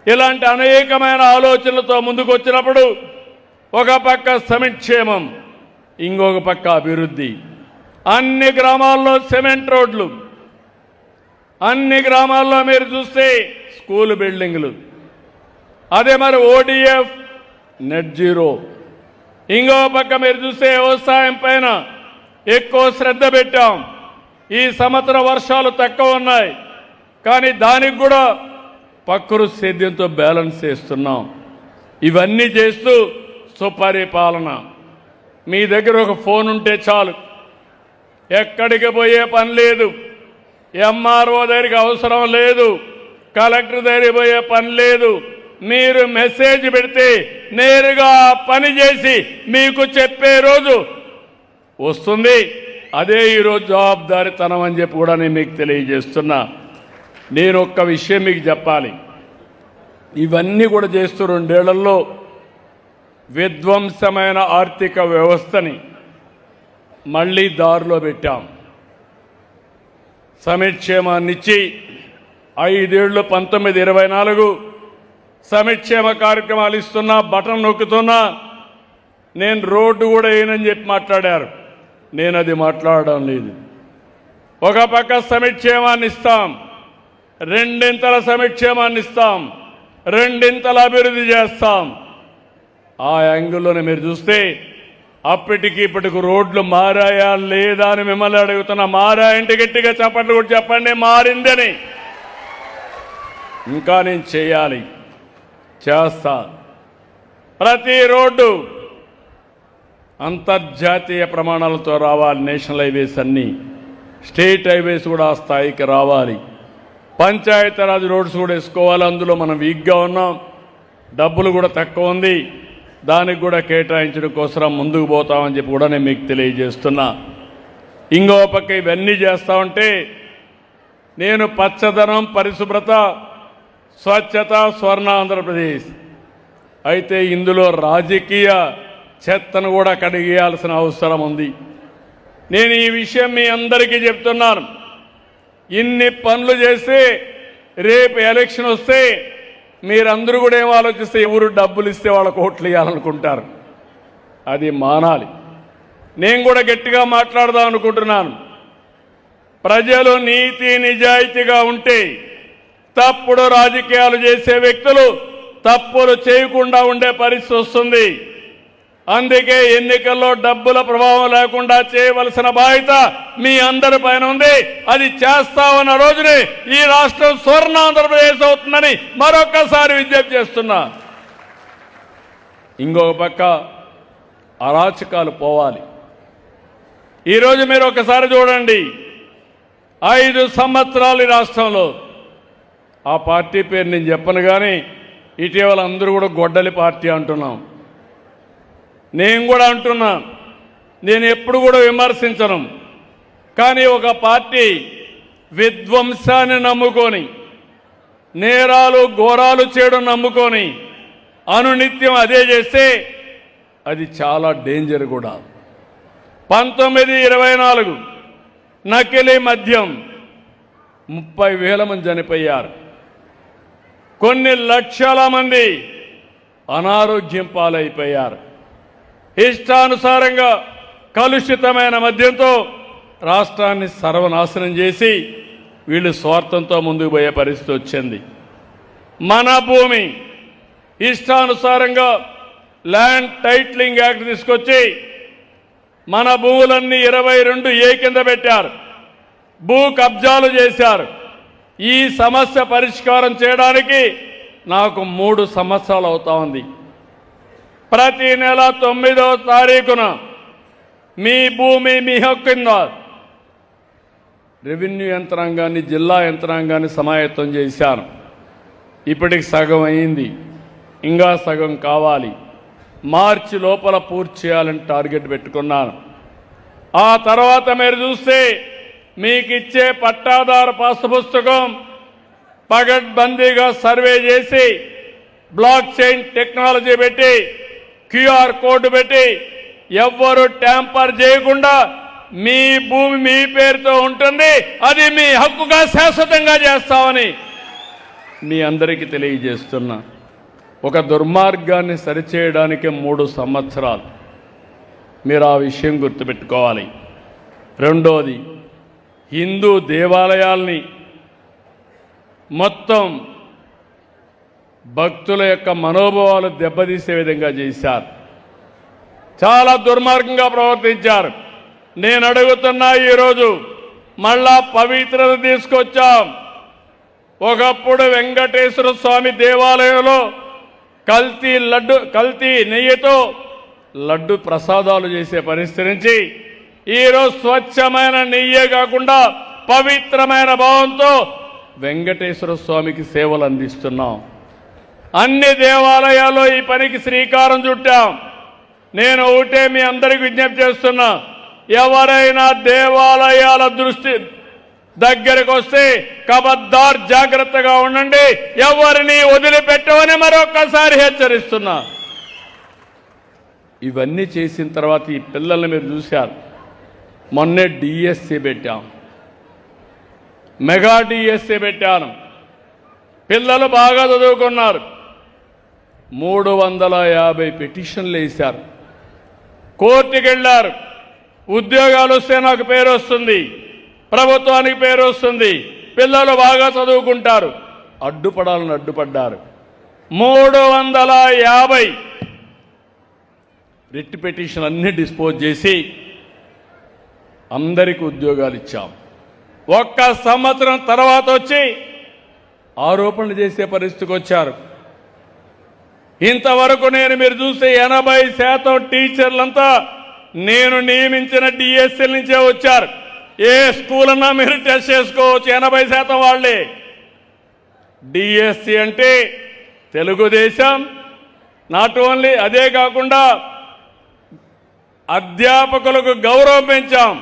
ఇలాంటి అనేకమైన ఆలోచనలతో ముందుకు వచ్చినప్పుడు ఒక పక్క సంక్షేమం, ఇంకొక పక్క అభివృద్ధి. అన్ని గ్రామాల్లో సిమెంట్ రోడ్లు, అన్ని గ్రామాల్లో మీరు చూస్తే స్కూల్ బిల్డింగ్లు, అదే మరి ఓడిఎఫ్ నెట్ జీరో. ఇంకో పక్క మీరు చూస్తే వ్యవసాయం పైన ఎక్కువ శ్రద్ధ పెట్టాం. ఈ సంవత్సరం వర్షాలు తక్కువ ఉన్నాయి, కానీ దానికి కూడా ప్రకృతి సేద్యంతో బ్యాలెన్స్ చేస్తున్నాం. ఇవన్నీ చేస్తూ సుపరిపాలన. మీ దగ్గర ఒక ఫోన్ ఉంటే చాలు, ఎక్కడికి పోయే పని లేదు, ఎంఆర్ఓ దగ్గరికి అవసరం లేదు, కలెక్టర్ దగ్గరికి పోయే పని లేదు. మీరు మెసేజ్ పెడితే నేరుగా పని చేసి మీకు చెప్పే రోజు వస్తుంది. అదే ఈరోజు జవాబుదారీతనం అని చెప్పి కూడా నేను మీకు తెలియజేస్తున్నా. నేను ఒక్క విషయం మీకు చెప్పాలి. ఇవన్నీ కూడా చేస్తూ 2 ఏళ్లలో విధ్వంసమైన ఆర్థిక వ్యవస్థని మళ్ళీ దారిలో పెట్టాం. సంక్షేమాన్నిచ్చి 5 ఏళ్ళు 1924 సంక్షేమ కార్యక్రమాలు ఇస్తున్నా, బటన్ నొక్కుతున్నా. నేను రోడ్డు కూడా వేయనని చెప్పి మాట్లాడారు. నేను అది మాట్లాడడం లేదు. ఒక పక్క సంక్షేమాన్ని ఇస్తాం, 2 సంక్షేమాన్ని ఇస్తాం, 2 అభివృద్ధి చేస్తాం. ఆ యాంగిల్లోనే మీరు చూస్తే అప్పటికి ఇప్పటికి రోడ్లు మారాయా లేదా అని మిమ్మల్ని అడుగుతున్నా. మారాయంటే గట్టిగా చప్పట్లు కూడా చెప్పండి మారిందని. ఇంకా నేను చేయాలి, చేస్తా. ప్రతి రోడ్డు అంతర్జాతీయ ప్రమాణాలతో రావాలి. నేషనల్ హైవేస్ అన్నీ, స్టేట్ హైవేస్ కూడా ఆ స్థాయికి రావాలి. పంచాయతీరాజ్ రోడ్స్ కూడా వేసుకోవాలి. అందులో మనం వీక్గా ఉన్నాం, డబ్బులు కూడా తక్కువ ఉంది. దానికి కూడా కేటాయించడం కోసం ముందుకు పోతామని చెప్పి కూడా నేను మీకు తెలియజేస్తున్నా. ఇంకో పక్క ఇవన్నీ చేస్తా ఉంటే నేను పచ్చదనం, పరిశుభ్రత, స్వచ్ఛత, స్వర్ణ ఆంధ్రప్రదేశ్ అయితే ఇందులో రాజకీయ చెత్తను కూడా కడిగేయాల్సిన అవసరం ఉంది. నేను ఈ విషయం మీ అందరికీ చెప్తున్నాను. ఇన్ని పనులు చేస్తే రేపు ఎలక్షన్ వస్తే మీరందరూ కూడా ఏం ఆలోచిస్తే ఎవరు డబ్బులు ఇస్తే వాళ్ళకు ఓట్లు ఇవ్వాలనుకుంటారు. అది మానాలి. నేను కూడా గట్టిగా మాట్లాడదాం అనుకుంటున్నాను. ప్రజలు నీతి నిజాయితీగా ఉంటే తప్పుడు రాజకీయాలు చేసే వ్యక్తులు తప్పులు చేయకుండా ఉండే పరిస్థితి వస్తుంది. అందుకే ఎన్నికల్లో డబ్బుల ప్రభావం లేకుండా చేయవలసిన బాధ్యత మీ అందరి పైన ఉంది. అది చేస్తామన్న రోజునే ఈ రాష్ట్రం స్వర్ణ ఆంధ్రప్రదేశ్ అవుతుందని మరొక్కసారి విజ్ఞప్తి చేస్తున్నా. ఇంకొక పక్క అరాచకాలు పోవాలి. ఈరోజు మీరు ఒకసారి చూడండి, 5 సంవత్సరాలు ఈ రాష్ట్రంలో, ఆ పార్టీ పేరు నేను చెప్పను కానీ ఇటీవల అందరూ కూడా గొడ్డలి పార్టీ అంటున్నాం. నేను కూడా అంటున్నా, నేను ఎప్పుడు కూడా విమర్శించను. కానీ ఒక పార్టీ విధ్వంసాన్ని నమ్ముకొని, నేరాలు ఘోరాలు చేయడం నమ్ముకొని అనునిత్యం అదే చేస్తే అది చాలా డేంజర్ కూడా. 1924 నకిలీ మద్యం 30,000 మంది చనిపోయారు. కొన్ని లక్షల మంది అనారోగ్యం పాలైపోయారు. ఇష్టానుసారంగా కలుషితమైన మద్యంతో రాష్ట్రాన్ని సర్వనాశనం చేసి వీళ్ళు స్వార్థంతో ముందుకు పోయే పరిస్థితి వచ్చింది. మన భూమి ఇష్టానుసారంగా ల్యాండ్ టైటిలింగ్ యాక్ట్ తీసుకొచ్చి మన భూములన్నీ 22A కింద పెట్టారు, భూ కబ్జాలు చేశారు. ఈ సమస్య పరిష్కారం చేయడానికి నాకు 3 సంవత్సరాలు అవుతా ఉంది. ప్రతి నెల 9వ తారీఖున మీ భూమి మీ హక్కు కింద రెవెన్యూ యంత్రాంగాన్ని, జిల్లా యంత్రాంగాన్ని సమాయత్తం చేశాను. ఇప్పటికి సగం అయింది, ఇంకా సగం కావాలి. మార్చి లోపల పూర్తి చేయాలని టార్గెట్ పెట్టుకున్నాను. ఆ తర్వాత మీరు చూస్తే మీకు ఇచ్చే పట్టాదారు పాస్ పుస్తకం పగడ్బందీగా సర్వే చేసి బ్లాక్ చైన్ టెక్నాలజీ పెట్టి క్యూఆర్ కోడ్ పెట్టి ఎవ్వరు ట్యాంపర్ చేయకుండా మీ భూమి మీ పేరుతో ఉంటుంది, అది మీ హక్కుగా శాశ్వతంగా చేస్తామని మీ అందరికీ తెలియజేస్తున్నా. ఒక దుర్మార్గాన్ని సరిచేయడానికి 3 సంవత్సరాలు, మీరు ఆ విషయం గుర్తుపెట్టుకోవాలి. రెండోది, హిందూ దేవాలయాల్ని మొత్తం భక్తుల యొక్క మనోభావాలు దెబ్బతీసే విధంగా చేశారు. చాలా దుర్మార్గంగా ప్రవర్తించారు. నేను అడుగుతున్నా, ఈరోజు మళ్ళా పవిత్రత తీసుకొచ్చాం. ఒకప్పుడు వెంకటేశ్వర స్వామి దేవాలయంలో కల్తీ నెయ్యితో లడ్డు ప్రసాదాలు చేసే పరిస్థితి నుంచి ఈరోజు స్వచ్ఛమైన నెయ్యే కాకుండా పవిత్రమైన భావంతో వెంకటేశ్వర స్వామికి సేవలు అందిస్తున్నాం. అన్ని దేవాలయాల్లో ఈ పనికి శ్రీకారం చుట్టాం. నేను ఒకటే మీ అందరికీ విజ్ఞప్తి చేస్తున్నా, ఎవరైనా దేవాలయాల దృష్టి దగ్గరకు వస్తే కబద్దార్ జాగ్రత్తగా ఉండండి, ఎవరిని వదిలిపెట్టవని మరొక్కసారి హెచ్చరిస్తున్నా. ఇవన్నీ చేసిన తర్వాత ఈ పిల్లల్ని మీరు చూశారు. మొన్నే డిఎస్సి పెట్టాం, మెగా డిఎస్సి పెట్టాను. పిల్లలు బాగా చదువుకున్నారు. 350 పిటిషన్లు వేశారు, కోర్టుకి వెళ్ళారు. ఉద్యోగాలు వస్తే నాకు పేరు వస్తుంది, ప్రభుత్వానికి పేరు వస్తుంది, పిల్లలు బాగా చదువుకుంటారు. అడ్డుపడాలని అడ్డుపడ్డారు. 350 రిట్ పిటిషన్ అన్ని డిస్పోజ్ చేసి అందరికీ ఉద్యోగాలు ఇచ్చాం. 1 సంవత్సరం తర్వాత వచ్చి ఆరోపణలు చేసే పరిస్థితికి వచ్చారు. ఇంతవరకు మీరు చూస్తే 80% టీచర్లంతా నేను నియమించిన డిఎస్సీ నుంచే వచ్చారు. ఏ స్కూల్ అన్నా మీరు టెస్ట్ చేసుకోవచ్చు, 80% వాళ్ళే. డిఎస్సీ అంటే తెలుగుదేశం, నాట్ ఓన్లీ అదే కాకుండా అధ్యాపకులకు గౌరవం పెంచాం.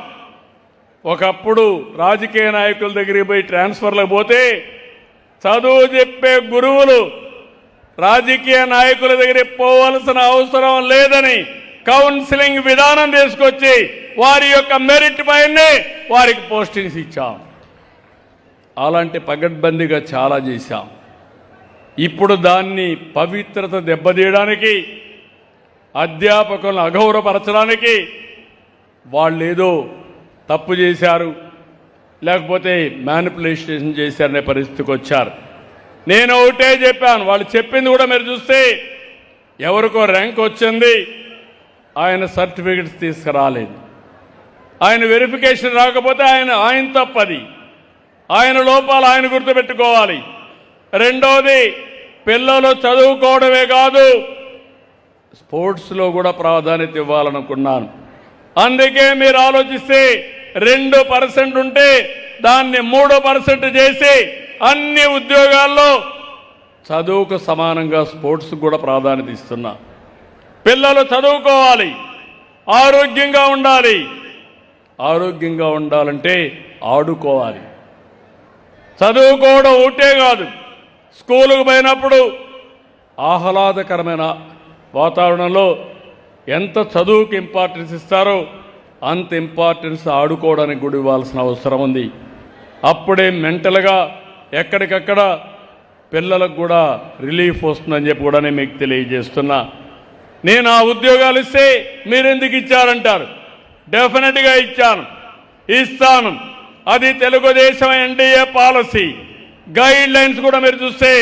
ఒకప్పుడు రాజకీయ నాయకుల దగ్గరికి పోయి ట్రాన్స్ఫర్లకు పోతే చదువు చెప్పే గురువులు రాజకీయ నాయకుల దగ్గరికి పోవలసిన అవసరం లేదని కౌన్సిలింగ్ విధానం తీసుకొచ్చి వారి యొక్క మెరిట్ పైనే వారికి పోస్టింగ్స్ ఇచ్చాం. అలాంటి పగడ్బందీగా చాలా చేశాం. ఇప్పుడు దాన్ని పవిత్రత దెబ్బతీయడానికి, అధ్యాపకులను అగౌరవపరచడానికి వాళ్ళు ఏదో తప్పు చేశారు, లేకపోతే మ్యానిపులేషన్ చేశారనే పరిస్థితికి వచ్చారు. నేను ఒకటే చెప్పాను, వాళ్ళు చెప్పింది కూడా మీరు చూస్తే ఎవరికో ర్యాంక్ వచ్చింది, ఆయన సర్టిఫికెట్స్ తీసుకురాలేదు, ఆయన వెరిఫికేషన్ రాకపోతే ఆయన తప్పది, ఆయన లోపాలు ఆయన గుర్తుపెట్టుకోవాలి. రెండోది, పిల్లలు చదువుకోవడమే కాదు స్పోర్ట్స్లో కూడా ప్రాధాన్యత ఇవ్వాలనుకున్నాను. అందుకే మీరు ఆలోచిస్తే 2% ఉంటే దాన్ని 3% చేసి అన్ని ఉద్యోగాల్లో చదువుకు సమానంగా స్పోర్ట్స్ కూడా ప్రాధాన్యత ఇస్తున్నా. పిల్లలు చదువుకోవాలి, ఆరోగ్యంగా ఉండాలి. ఆరోగ్యంగా ఉండాలంటే ఆడుకోవాలి. చదువుకోవడం ఒకటే కాదు, స్కూలుకు పోయినప్పుడు ఆహ్లాదకరమైన వాతావరణంలో ఎంత చదువుకి ఇంపార్టెన్స్ ఇస్తారో అంత ఇంపార్టెన్స్ ఆడుకోవడానికి కూడా ఇవ్వాల్సిన అవసరం ఉంది. అప్పుడే మెంటల్గా ఎక్కడికక్కడ పిల్లలకు కూడా రిలీఫ్ వస్తుందని చెప్పి కూడా నేను మీకు తెలియజేస్తున్నా. నేను ఆ ఉద్యోగాలు ఇస్తే మీరెందుకు ఇచ్చారంటారు. డెఫినెట్గా ఇస్తాను. అది Telugu Desam NDA policy. Guide lines కూడా మీరు చూస్తే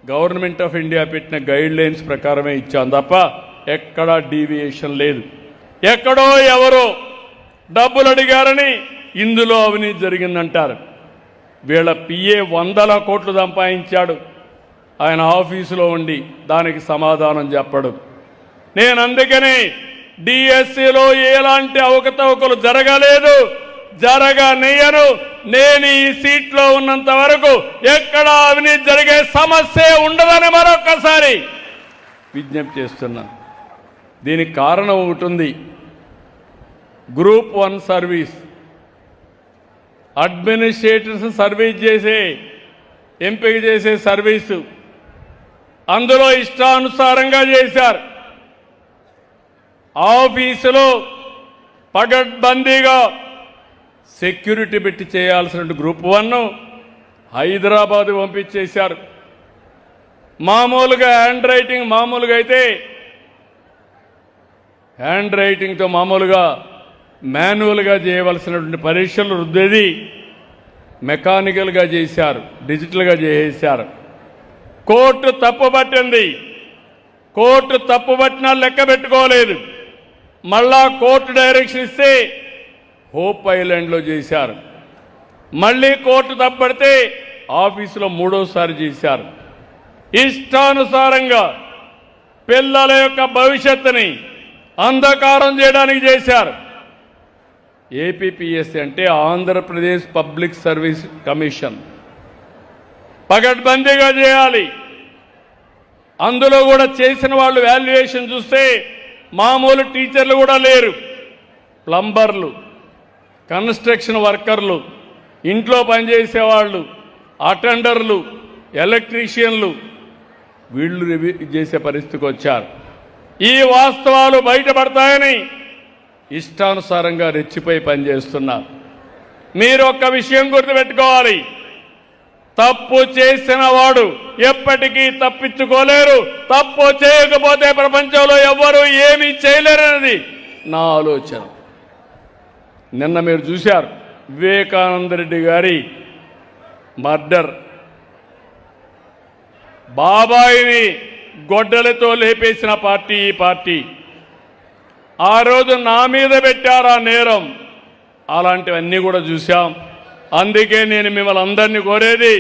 గవర్నమెంట్ ఆఫ్ ఇండియా పెట్టిన గైడ్ లైన్స్ ప్రకారమే ఇచ్చాను తప్ప ఎక్కడా డీవియేషన్ లేదు. ఎక్కడో ఎవరో డబ్బులు అడిగారని ఇందులో అవినీతి జరిగిందంటారు. వీళ్ళ పిఏ 100 కోట్లు సంపాదించాడు, ఆయన ఆఫీసులో ఉండి దానికి సమాధానం చెప్పడు. నేను అందుకని డిఎస్సిలో ఎలాంటి అవకతవకలు జరగలేదు, జరగనియను. నేను ఈ సీట్లో ఉన్నంత వరకు ఎక్కడ అవినీతి జరిగే సమస్య ఉండదని మరొకసారి విజ్ఞప్తి చేస్తున్నా. దీనికి కారణం ఒకటి ఉంది. గ్రూప్ 1 సర్వీస్, అడ్మినిస్ట్రేటర్స్ సర్వీస్ చేసే, ఎంపిక చేసే సర్వీసు, అందులో ఇష్టానుసారంగా చేశారు. ఆఫీసులో పగడ్బందీగా సెక్యూరిటీ పెట్టి చేయాల్సిన గ్రూప్ 1 హైదరాబాద్ పంపించేశారు. మామూలుగా హ్యాండ్ రైటింగ్, మామూలుగా అయితే హ్యాండ్ రైటింగ్తో మామూలుగా మాన్యువల్గా చేయవలసినటువంటి పరీక్షలు రుద్దేది మెకానికల్గా చేశారు, డిజిటల్గా చేసేశారు. కోర్టు తప్పుపట్టింది. కోర్టు తప్పుపట్టినా లెక్క పెట్టుకోలేదు. మళ్ళా కోర్టు డైరెక్షన్ ఇస్తే హోప్ ఐలాండ్లో చేశారు. మళ్ళీ కోర్టు తప్పడితే ఆఫీసులో 3వసారి చేశారు. ఇష్టానుసారంగా పిల్లల యొక్క భవిష్యత్తుని అంధకారం చేయడానికి చేశారు. ఏపీపీఎస్సీ అంటే ఆంధ్రప్రదేశ్ పబ్లిక్ సర్వీస్ కమిషన్ పగడ్బందీగా చేయాలి. అందులో కూడా చేసిన వాళ్ళు వాల్యుయేషన్ చూస్తే మామూలు టీచర్లు కూడా లేరు. ప్లంబర్లు, కన్స్ట్రక్షన్ వర్కర్లు, ఇంట్లో పనిచేసేవాళ్ళు, అటెండర్లు, ఎలక్ట్రీషియన్లు వీళ్ళు రివ్యూ చేసే పరిస్థితికి వచ్చారు. ఈ వాస్తవాలు బయటపడతాయని ఇష్టానుసారంగా రెచ్చిపోయి పనిచేస్తున్నారు. మీరు ఒక్క విషయం గుర్తుపెట్టుకోవాలి. తప్పు చేసిన వాడు ఎప్పటికీ తప్పించుకోలేరు. తప్పు చేయకపోతే ప్రపంచంలో ఎవ్వరూ ఏమీ చేయలేరనేది నా ఆలోచన. నిన్న మీరు చూశారు వివేకానంద రెడ్డి గారి మర్డర్. బాబాయిని గొడ్డలతో లేపేసిన పార్టీ ఈ పార్టీ. ఆ రోజు నా మీద పెట్టారు ఆ నేరం. అలాంటివన్నీ కూడా చూశాం. అందుకే నేను మిమ్మల్ని అందరినీ కోరేది,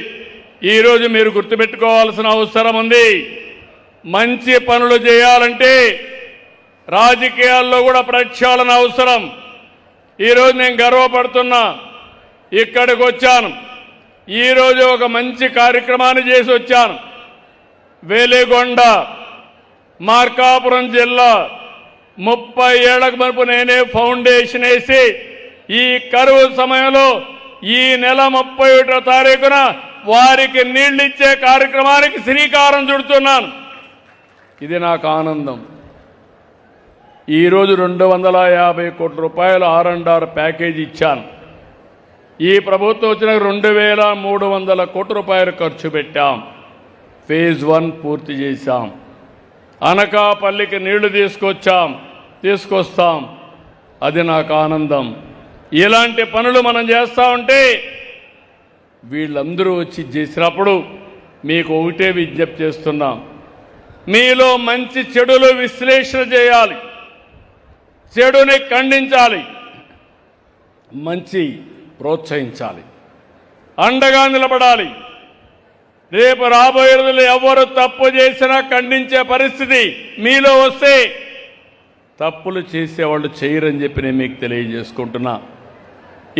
ఈరోజు మీరు గుర్తుపెట్టుకోవాల్సిన అవసరం ఉంది. మంచి పనులు చేయాలంటే రాజకీయాల్లో కూడా ప్రక్షాళన అవసరం. ఈరోజు నేను గర్వపడుతున్నా, ఇక్కడికి వచ్చాను. ఈరోజు ఒక మంచి కార్యక్రమాన్ని చేసి వచ్చాను. వేలిగొండ, మార్కాపురం జిల్లా 30 ఏళ్లకు మునుపు నేనే ఫౌండేషన్ వేసి ఈ కరువు సమయంలో ఈ నెల 31వ తారీఖున వారికి నీళ్లిచ్చే కార్యక్రమానికి శ్రీకారం చుడుతున్నాను. ఇది నాకు ఆనందం. ఈరోజు 250 కోట్ల రూపాయల R&R ప్యాకేజీ ఇచ్చాను. ఈ ప్రభుత్వం వచ్చిన 2300 కోట్ల రూపాయలు ఖర్చు పెట్టాం. ఫేజ్ 1 పూర్తి చేశాం. అనకాపల్లికి నీళ్లు తీసుకొస్తాం. అది నాకు ఆనందం. ఇలాంటి పనులు మనం చేస్తూ ఉంటే వీళ్ళందరూ వచ్చి చేసినప్పుడు మీకు ఒకటే విజ్ఞప్తి చేస్తున్నాం. మీలో మంచి చెడులు విశ్లేషణ చేయాలి, చెడుని ఖండించాలి, మంచి ప్రోత్సహించాలి, అండగా నిలబడాలి. రేపు రాబోయే రోజుల్లో ఎవరు తప్పు చేసినా ఖండించే పరిస్థితి మీలో వస్తే తప్పులు చేసేవాళ్ళు చేయరని చెప్పి నేను మీకు తెలియజేసుకుంటున్నా.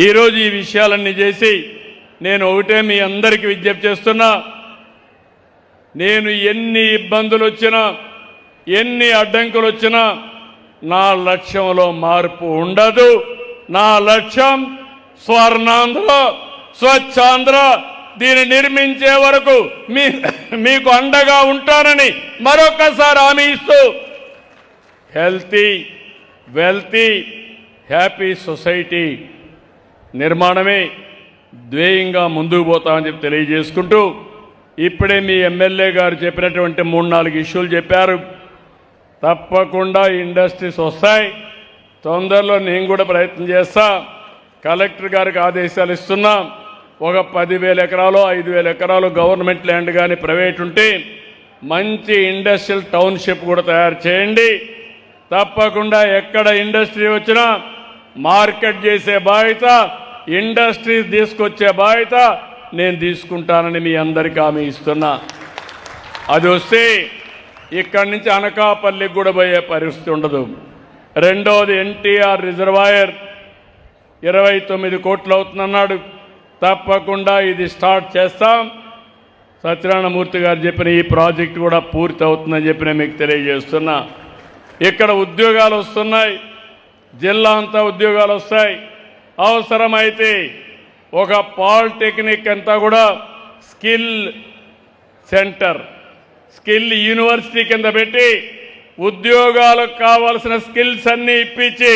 ఈరోజు ఈ విషయాలన్నీ చేసి నేను ఒకటే మీ అందరికీ విజ్ఞప్తి చేస్తున్నా. నేను ఎన్ని ఇబ్బందులు వచ్చినా, ఎన్ని అడ్డంకులు వచ్చినా నా లక్ష్యంలో మార్పు ఉండదు. నా లక్ష్యం స్వర్ణాంధ్ర, స్వచ్ఛాంధ్ర. దీన్ని నిర్మించే వరకు మీకు అండగా ఉంటానని మరొకసారి హామీ ఇస్తూ హెల్తీ, వెల్తీ, హ్యాపీ సొసైటీ నిర్మాణమే ధ్యేయంగా ముందుకు పోతామని చెప్పి తెలియజేసుకుంటూ, ఇప్పుడే మీ ఎమ్మెల్యే గారు చెప్పినటువంటి 3-4 ఇష్యూలు చెప్పారు. తప్పకుండా ఇండస్ట్రీస్ వస్తాయి. తొందరలో నేను కూడా ప్రయత్నం చేస్తా. కలెక్టర్ గారికి ఆదేశాలు ఇస్తున్నా. ఒక 10,000 ఎకరాలు 5,000 ఎకరాలు గవర్నమెంట్ ల్యాండ్ కానీ ప్రైవేట్ ఉంటే మంచి ఇండస్ట్రియల్ టౌన్షిప్ కూడా తయారు చేయండి. తప్పకుండా ఎక్కడ ఇండస్ట్రీ వచ్చినా మార్కెట్ చేసే బాధ్యత, ఇండస్ట్రీస్ తీసుకొచ్చే బాధ్యత నేను తీసుకుంటానని మీ అందరికీ హామీ ఇస్తున్నా. అది వస్తే ఇక్కడి నుంచి అనకాపల్లికి కూడా పోయే పరిస్థితి ఉండదు. రెండోది ఎన్టీఆర్ రిజర్వాయర్ 29 కోట్లు అవుతుందన్నాడు. తప్పకుండా ఇది స్టార్ట్ చేస్తాం. సత్యనారాయణమూర్తి గారు చెప్పిన ఈ ప్రాజెక్టు కూడా పూర్తి అవుతుందని చెప్పి నేను మీకు తెలియజేస్తున్నా. ఇక్కడ ఉద్యోగాలు వస్తున్నాయి, జిల్లా అంతా ఉద్యోగాలు వస్తాయి. అవసరమైతే ఒక పాలిటెక్నిక్ అంతా కూడా స్కిల్ సెంటర్, స్కిల్ యూనివర్సిటీ కింద పెట్టి ఉద్యోగాలకు కావాల్సిన స్కిల్స్ అన్నీ ఇప్పించి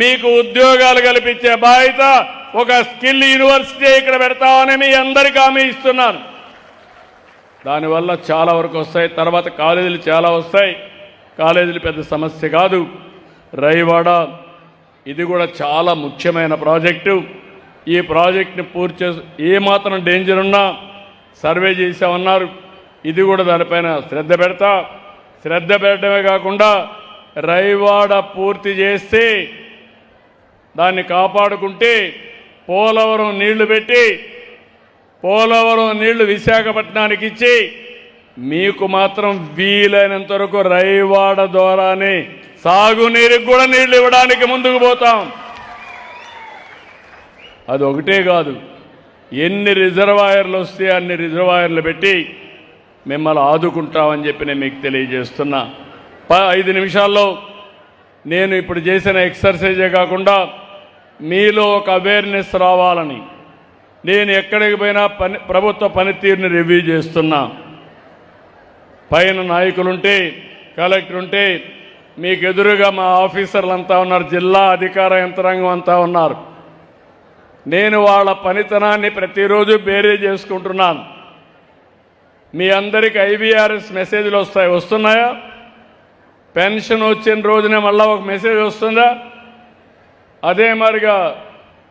మీకు ఉద్యోగాలు కల్పించే బాధ్యత ఒక స్కిల్ యూనివర్సిటీ ఇక్కడ పెడతామని మీ అందరికీ హామీ ఇస్తున్నాను. దానివల్ల చాలా వరకు వస్తాయి. తర్వాత కాలేజీలు చాలా వస్తాయి. కాలేజీలు పెద్ద సమస్య కాదు. రైవాడ ఇది కూడా చాలా ముఖ్యమైన ప్రాజెక్టు. ఈ ప్రాజెక్ట్ని పూర్తి చేసి ఏమాత్రం డేంజర్ ఉన్నా సర్వే చేసామన్నారు. ఇది కూడా దానిపైన శ్రద్ధ పెడతా. శ్రద్ధ పెట్టడమే కాకుండా రైవాడ పూర్తి చేస్తే దాన్ని కాపాడుకుంటే పోలవరం నీళ్లు పెట్టి పోలవరం నీళ్లు విశాఖపట్నానికి ఇచ్చి మీకు మాత్రం వీలైనంత వరకు రైవాడ ద్వారానే సాగునీరుకి కూడా నీళ్లు ఇవ్వడానికి ముందుకు పోతాం. అది ఒకటే కాదు, ఎన్ని రిజర్వాయర్లు వస్తే అన్ని రిజర్వాయర్లు పెట్టి మిమ్మల్ని ఆదుకుంటామని చెప్పి నేను మీకు తెలియజేస్తున్నా. 5 నిమిషాల్లో నేను ఇప్పుడు చేసిన ఎక్సర్సైజే కాకుండా మీలో ఒక అవేర్నెస్ రావాలని నేను ఎక్కడికి పోయినా ప్రభుత్వ పనితీరుని రివ్యూ చేస్తున్నా. పైన నాయకులుంటే, కలెక్టర్ ఉంటే, మీకు ఎదురుగా మా ఆఫీసర్లంతా ఉన్నారు, జిల్లా అధికార యంత్రాంగం అంతా ఉన్నారు. నేను వాళ్ళ పనితనాన్ని ప్రతిరోజు బేరీ చేసుకుంటున్నాను. మీ అందరికీ ఐవీఆర్ఎస్ మెసేజ్లు వస్తున్నాయా? పెన్షన్ వచ్చిన రోజునే మళ్ళీ ఒక మెసేజ్ వస్తుందా? అదే మరిగా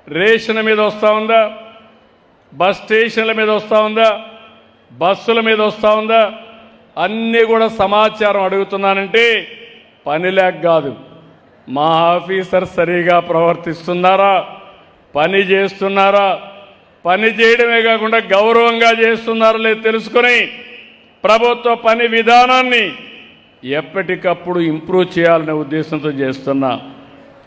రేషన్ మీద వస్తూ ఉందా? బస్ స్టేషన్ల మీద వస్తూ ఉందా? బస్సుల మీద వస్తూ ఉందా? అన్నీ కూడా సమాచారం అడుగుతున్నానంటే పని లేక కాదు, మా ఆఫీసర్ సరిగా ప్రవర్తిస్తున్నారా, పని చేస్తున్నారా, పని చేయడమే కాకుండా గౌరవంగా చేస్తున్నారో లేదు తెలుసుకొని ప్రభుత్వ పని విధానాన్ని ఎప్పటికప్పుడు ఇంప్రూవ్ చేయాలనే ఉద్దేశంతో చేస్తున్నా.